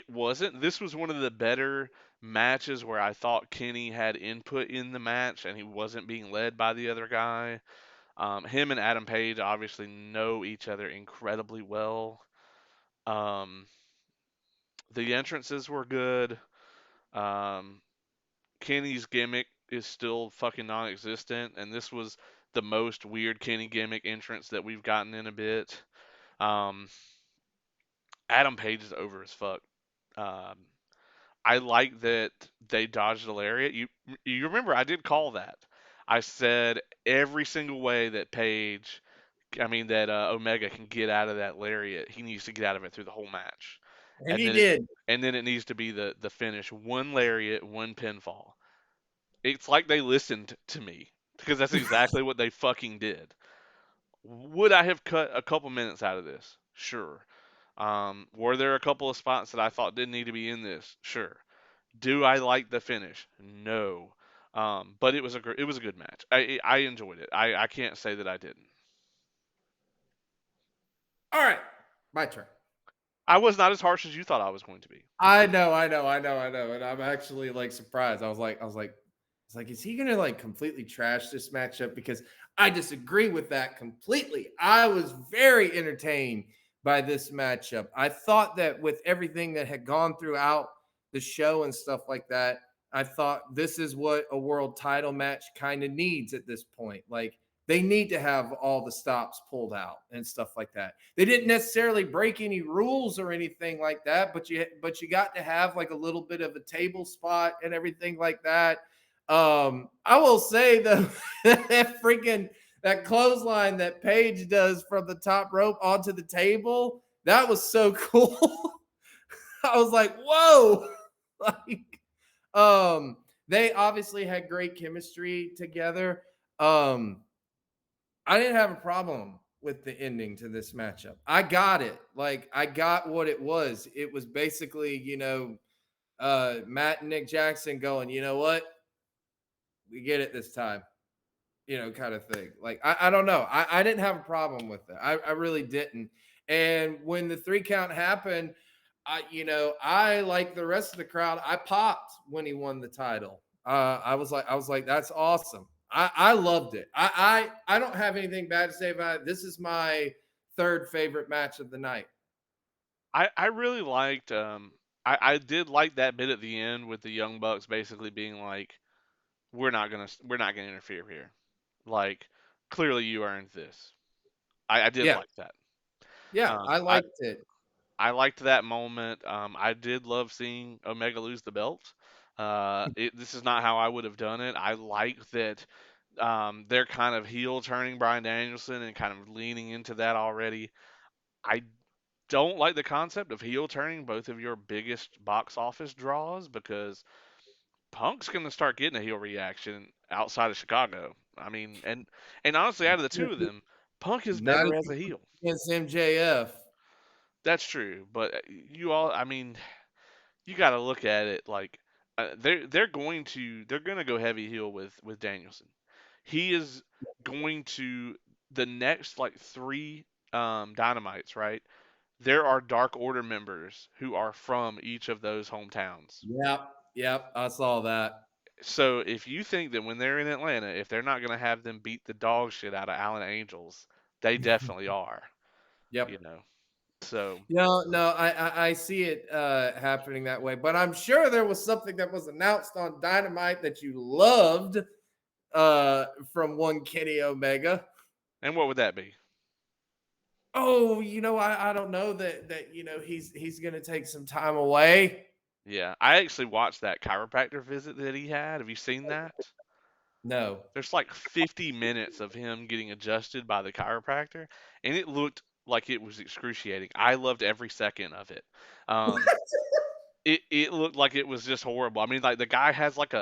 Speaker 1: wasn't. This was one of the better matches where I thought Kenny had input in the match and he wasn't being led by the other guy. Him and Adam Page obviously know each other incredibly well. Um, the entrances were good. Um, Kenny's gimmick is still fucking non-existent, and this was the most weird Kenny gimmick entrance that we've gotten in a bit. Um, Adam Page is over as fuck. Um, I like that they dodged the lariat. You remember I did call that. I said every single way that Page, I mean that Omega can get out of that lariat, he needs to get out of it through the whole match,
Speaker 2: And
Speaker 1: and
Speaker 2: he
Speaker 1: then it
Speaker 2: did.
Speaker 1: and then it needs to be the finish. One lariat, one pinfall. It's like they listened to me because that's exactly what they fucking did. Would I have cut a couple minutes out of this? Sure. Were there a couple of spots that I thought didn't need to be in this? Sure. Do I like the finish? No. But it was a good match. I enjoyed it. I can't say that I didn't.
Speaker 2: All right, my turn.
Speaker 1: I was not as harsh as you thought I was going to be.
Speaker 2: I know, and I'm actually like surprised. I was like, is he gonna like completely trash this matchup? Because I disagree with that completely. I was very entertained by this matchup. I thought that with everything that had gone throughout the show and stuff like that, I thought this is what a world title match kind of needs at this point. Like they need to have all the stops pulled out and stuff like that. They didn't necessarily break any rules or anything like that, but you got to have like a little bit of a table spot and everything like that. I will say though that freaking that clothesline that Paige does from the top rope onto the table, that was so cool. I was like, whoa. like they obviously had great chemistry together. Um I didn't have a problem with the ending to this matchup. I got it. Like I got what it was. It was basically, Matt and Nick Jackson going, you know what? We get it this time, kind of thing. Like I don't know. I didn't have a problem with it. I really didn't. And when the 3 count happened, I like the rest of the crowd. I popped when he won the title. I was like, that's awesome. I loved it. I don't have anything bad to say about it. This is my third favorite match of the night.
Speaker 1: I really liked. I did like that bit at the end with the Young Bucks basically being like, we're not gonna interfere here. Like clearly you earned this. I did
Speaker 2: Yeah,
Speaker 1: like that.
Speaker 2: yeah,
Speaker 1: Um,
Speaker 2: I
Speaker 1: I
Speaker 2: liked it.
Speaker 1: I liked that moment. I did love seeing Omega lose the belt. This is not how I would have done it. I like that they're kind of heel turning Brian Danielson and kind of leaning into that already. I don't like the concept of heel turning both of your biggest box office draws because Punk's going to start getting a heel reaction outside of Chicago. I mean, and honestly, out of the two of them, Punk is
Speaker 2: Not
Speaker 1: better as a heel.
Speaker 2: against MJF.
Speaker 1: That's true, but I mean, you got to look at it like they're going to go heavy heel with Danielson. He is going to the next like three dynamites, right? There are Dark Order members who are from each of those hometowns.
Speaker 2: Yep, yep, I saw that.
Speaker 1: So if you think that when they're in Atlanta, if they're not going to have them beat the dog shit out of Allen Angels, they definitely are.
Speaker 2: Yep.
Speaker 1: You know. So
Speaker 2: No, I see it happening that way, but I'm sure there was something that was announced on Dynamite that you loved from one Kenny Omega.
Speaker 1: and what would that be?
Speaker 2: Oh, I don't know that he's gonna take some time away.
Speaker 1: Yeah, I actually watched that chiropractor visit that he had. Have you seen that?
Speaker 2: No.
Speaker 1: There's like 50 minutes of him getting adjusted by the chiropractor, and it looked like it was excruciating. I loved every second of it. Um, it looked like it was just horrible. I mean, like the guy has like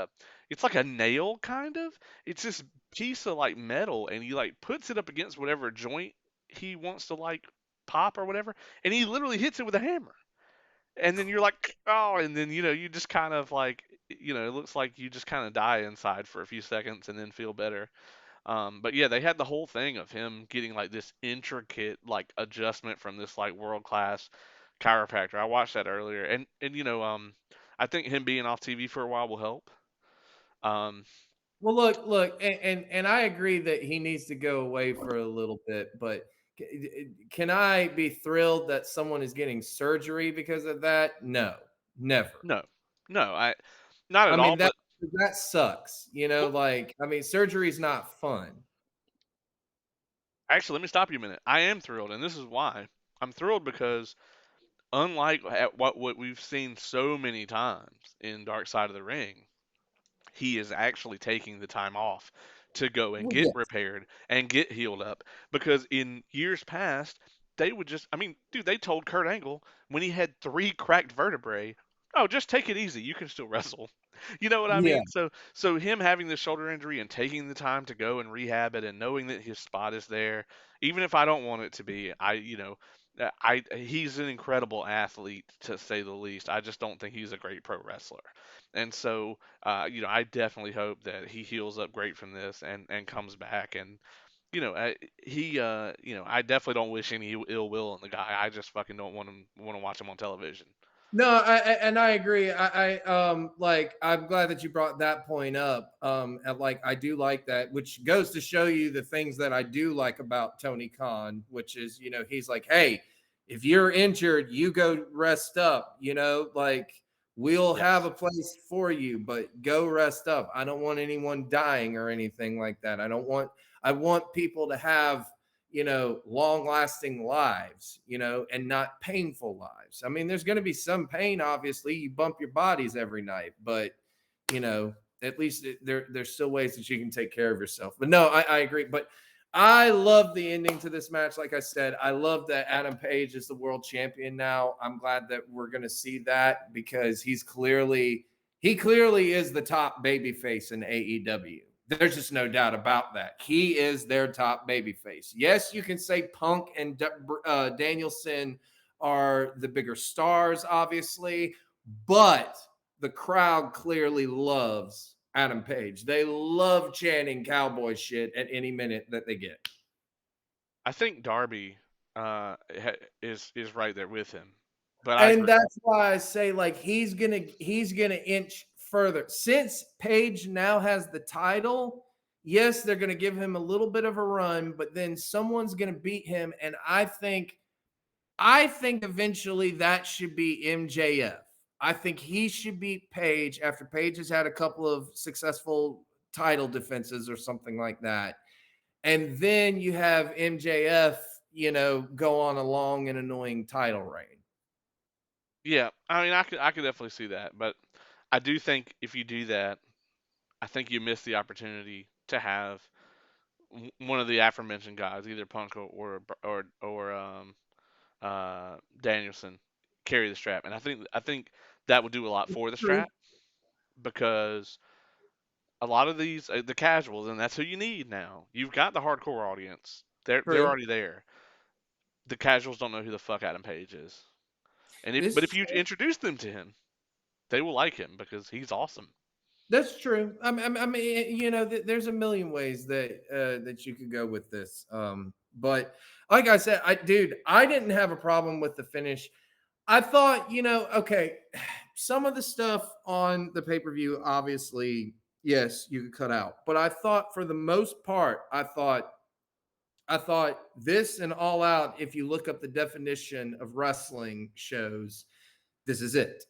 Speaker 1: it's like a nail kind of. It's this piece of like metal, and he like puts it up against whatever joint he wants to like pop or whatever, and he literally hits it with a hammer. and then you're like, oh, and then you just kind of like, it looks like you just kind of die inside for a few seconds and then feel better. But yeah, they had the whole thing of him getting like this intricate like adjustment from this like world class chiropractor. I watched that earlier, and I think him being off TV for a while will help. Um,
Speaker 2: Well, look, and I agree that he needs to go away for a little bit, but can I be thrilled that someone is getting surgery because of that? No, never.
Speaker 1: no, no, I not
Speaker 2: I
Speaker 1: at all.
Speaker 2: mean
Speaker 1: But
Speaker 2: that sucks.
Speaker 1: well,
Speaker 2: Like I mean, surgery is not fun.
Speaker 1: actually, let me stop you a minute. I am thrilled, and this is why. I'm thrilled because unlike what we've seen so many times in Dark Side of the Ring, he is actually taking the time off to go and
Speaker 2: Well,
Speaker 1: get
Speaker 2: yes,
Speaker 1: repaired and get healed up. Because in years past, they would just, I mean, dude, they told Kurt Angle when he had three cracked vertebrae, oh, just take it easy. You can still wrestle. You know what I
Speaker 2: yeah,
Speaker 1: mean? So him having the shoulder injury and taking the time to go and rehab it and knowing that his spot is there, even if I don't want it to be, he's an incredible athlete to say the least. I just don't think he's a great pro wrestler. And so I definitely hope that he heals up great from this and comes back. And I definitely don't wish any ill will on the guy. I just fucking don't want to watch him on television.
Speaker 2: no, and I agree. Like I'm glad that you brought that point up. And like I do like that, which goes to show you the things that I do like about Tony Khan, which is he's like, hey, if you're injured, you go rest up. Like we'll have
Speaker 1: Yes.
Speaker 2: a place for you, but go rest up. I don't want anyone dying or anything like that. I want people to have long lasting lives, and not painful lives. I mean, there's going to be some pain, obviously. You bump your bodies every night, but, you know, at least there's still ways that you can take care of yourself. But no, I agree. But I love the ending to this match. Like I said, I love that Adam Page is the world champion now. I'm glad that we're going to see that because he clearly is the top babyface in AEW. There's just no doubt about that. He is their top babyface. Yes, you can say Punk and Danielson are the bigger stars, obviously, but the crowd clearly loves Adam Page. They love chanting cowboy shit at any minute that they get.
Speaker 1: I think Darby is right there with him. But I
Speaker 2: And
Speaker 1: agree.
Speaker 2: that's why I say like he's gonna inch further. Since Page now has the title, yes, they're gonna give him a little bit of a run, but then someone's gonna beat him. And I think eventually that should be MJF. I think he should beat Page after Page has had a couple of successful title defenses or something like that. And then you have MJF, go on a long and annoying title reign.
Speaker 1: Yeah, I mean, I could definitely see that. But I do think if you do that, I think you miss the opportunity to have one of the aforementioned guys, either Punk or Danielson, carry the strap. And I think that would do a lot for the
Speaker 2: True.
Speaker 1: strap because a lot of these the casuals, and that's who you need now. You've got the hardcore audience. They're
Speaker 2: True.
Speaker 1: already there. The casuals don't know who the fuck Adam Page is. But
Speaker 2: This
Speaker 1: if you introduce them to him, they will like him because he's awesome.
Speaker 2: That's true. I mean, there's a million ways that you could go with this. But like I said, I didn't have a problem with the finish. I thought, okay, some of the stuff on the pay per view, obviously, yes, you could cut out. But I thought, for the most part, I thought this and All Out. If you look up the definition of wrestling shows, this is it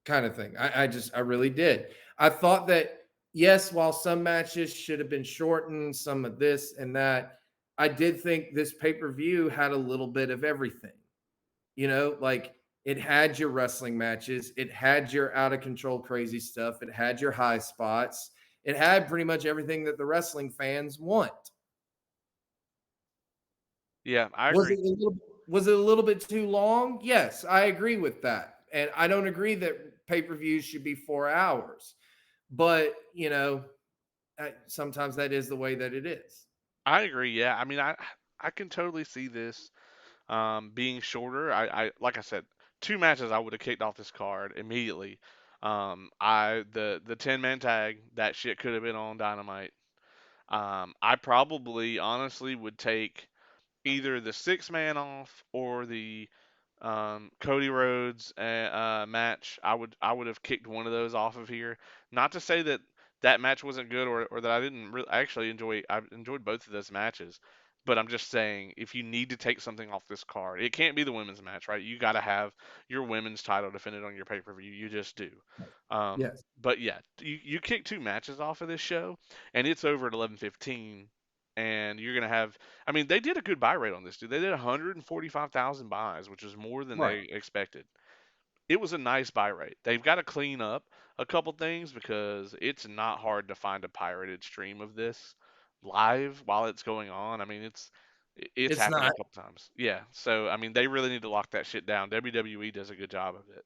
Speaker 2: kind of thing. I really did. I thought that, yes, while some matches should have been shortened, some of this and that, I did think this pay per view had a little bit of everything. Like it had your wrestling matches, it had your out of control crazy stuff, it had your high spots, it had pretty much everything that the wrestling fans want.
Speaker 1: Yeah, I
Speaker 2: Was
Speaker 1: agree.
Speaker 2: it a little was it a little bit too long? Yes, I agree with that. And I don't agree that pay-per-views should be 4 hours. But, sometimes that is the way that it is.
Speaker 1: I agree. Yeah, I mean, I can totally see this being shorter. I like I said, two matches I would have kicked off this card immediately. The 10-man tag, that shit could have been on Dynamite. I probably honestly would take either the 6-man off or the Cody Rhodes match. I would have kicked one of those off of here. Not to say that that match wasn't good, or that I didn't really. I actually I enjoyed both of those matches. But I'm just saying, if you need to take something off this card, it can't be the women's match, right? You got to have your women's title defended on your pay per view. You just do.
Speaker 2: Yes.
Speaker 1: But yeah, you kick two matches off of this show, and it's over at 11:15, and you're gonna have. I mean, they did a good buy rate on this, dude. They did 145,000 buys, which is more than
Speaker 2: Right.
Speaker 1: they expected. It was a nice buy rate. They've got to clean up a couple things because it's not hard to find a pirated stream of this live while it's going on. I mean, it's
Speaker 2: It's
Speaker 1: happened a
Speaker 2: not.
Speaker 1: couple times. Yeah. So I mean, they really need to lock that shit down. WWE does a good job of it.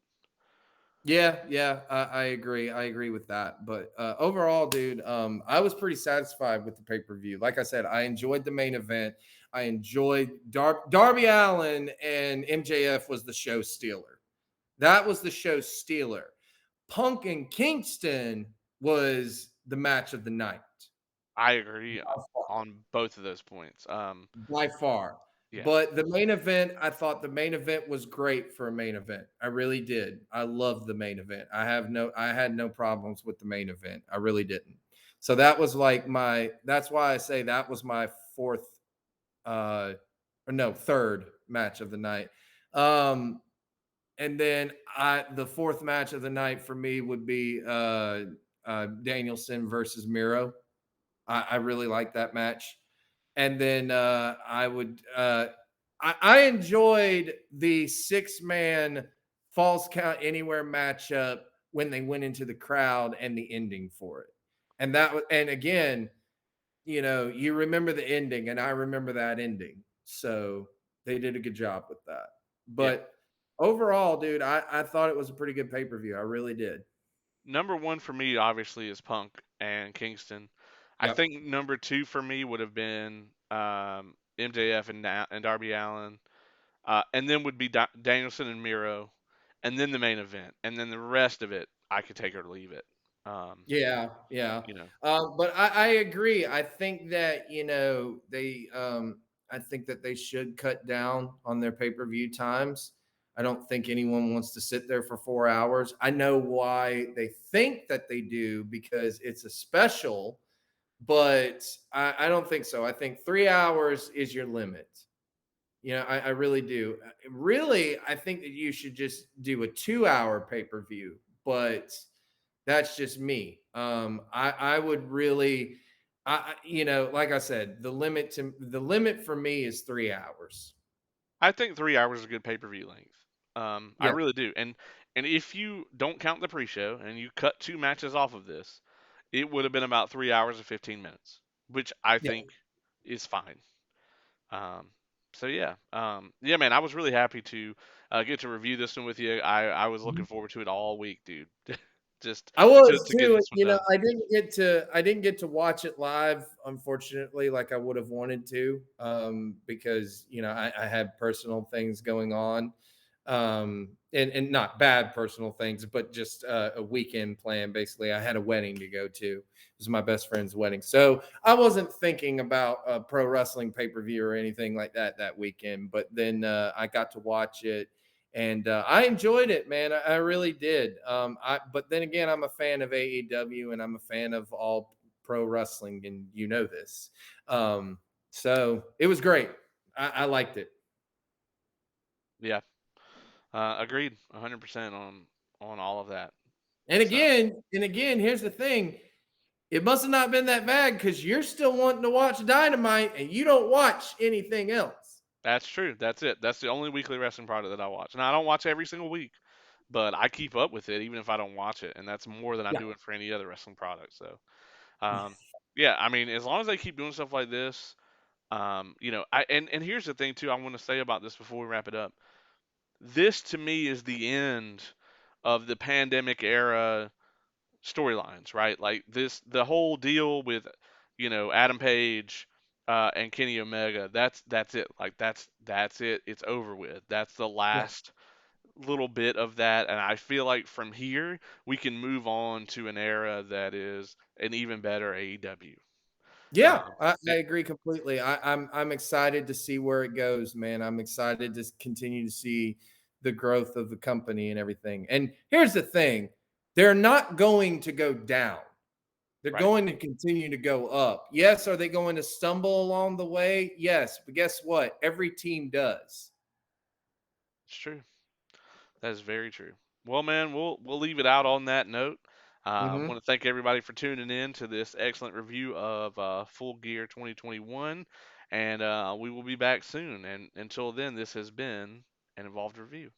Speaker 2: Yeah, yeah, I agree. I agree with that. But overall, dude, I was pretty satisfied with the pay per view. Like I said, I enjoyed the main event. I enjoyed Darby Allen, and MJF was the show stealer. That was the show stealer. Punk and Kingston was the match of the night
Speaker 1: I agree on both of those points.
Speaker 2: by far.
Speaker 1: Yeah.
Speaker 2: But the main event, I thought the main event was great for a main event. I really did. I loved the main event. I had no problems with the main event. I really didn't. So that was like that's why I say that was my fourth or no, third match of the night. Um and then the fourth match of the night for me would be Danielson versus Miro. I really like that match. And then I enjoyed the 6-man falls count anywhere matchup when they went into the crowd and the ending for it. And and again, you remember the ending, and I remember that ending. So they did a good job with that.
Speaker 1: Yeah.
Speaker 2: But overall, dude, I thought it was a pretty good pay per view. I really did.
Speaker 1: Number one for me, obviously, is Punk and Kingston. I
Speaker 2: Yep.
Speaker 1: think number two for me would have been MJF and Darby Allen, and then would be Danielson and Miro, and then the main event, and then the rest of it I could take or leave it. Um,
Speaker 2: Yeah, yeah.
Speaker 1: you know,
Speaker 2: But I agree. I think that I think that they should cut down on their pay per view times. I don't think anyone wants to sit there for 4 hours. I know why they think that they do because it's a special, but I don't think so. I think 3 hours is your limit. I really do. Really, I think that you should just do a 2 hour pay per view, but that's just me. I would really, like I said, the limit for me is 3 hours.
Speaker 1: I think 3 hours is a good pay per view length. I
Speaker 2: Yeah,
Speaker 1: really do, and if you don't count the pre-show and you cut two matches off of this, it would have been about 3 hours and 15 minutes, which I
Speaker 2: yeah.
Speaker 1: think is fine. Um, so yeah, yeah, man, I was really happy to get to review this one with you. I was looking forward to it all week, dude. Just
Speaker 2: I
Speaker 1: to,
Speaker 2: was
Speaker 1: to get
Speaker 2: too.
Speaker 1: this one done.
Speaker 2: I didn't get to watch it live, unfortunately, like I would have wanted to, because I had personal things going on, and not bad personal things, but just a weekend plan. Basically, I had a wedding to go to. It was my best friend's wedding, so I wasn't thinking about a pro wrestling pay per view or anything like that weekend. But then I got to watch it, and I enjoyed it, man. I really did. But then again, I'm a fan of AEW, and I'm a fan of all pro wrestling, and you know this. Um, so it was great. I liked it.
Speaker 1: Yeah, agreed, 100% on all of that. So
Speaker 2: And again, here's the thing: it must have not been that bad because you're still wanting to watch Dynamite, and you don't watch anything else.
Speaker 1: that's true. That's it. That's the only weekly wrestling product that I watch. Now I don't watch every single week, but I keep up with it even if I don't watch it, and that's more than I
Speaker 2: Yeah.
Speaker 1: do it for any other wrestling product. So, um, yeah, I mean, as long as they keep doing stuff like this, and here's the thing too. I want to say about this before we wrap it up. This to me is the end of the pandemic era storylines, right? Like the whole deal with, Adam Page and Kenny Omega. That's it. Like that's it. It's over with. That's the
Speaker 2: Yeah.
Speaker 1: last little bit of that, and I feel like from here we can move on to an era that is an even better AEW.
Speaker 2: Yeah,
Speaker 1: Um,
Speaker 2: I agree completely. I'm excited to see where it goes, man. I'm excited to continue to see the growth of the company and everything. And here's the thing: they're not going to go down. They're
Speaker 1: right,
Speaker 2: going to continue to go up. Yes, are they going to stumble along the way? Yes, but guess what? Every team does.
Speaker 1: it's true. That is very true. Well, man, we'll leave it out on that note. I
Speaker 2: Hmm.
Speaker 1: want to thank everybody for tuning in to this excellent review of Full Gear 2021, and we will be back soon. And until then, this has been an Involved Review.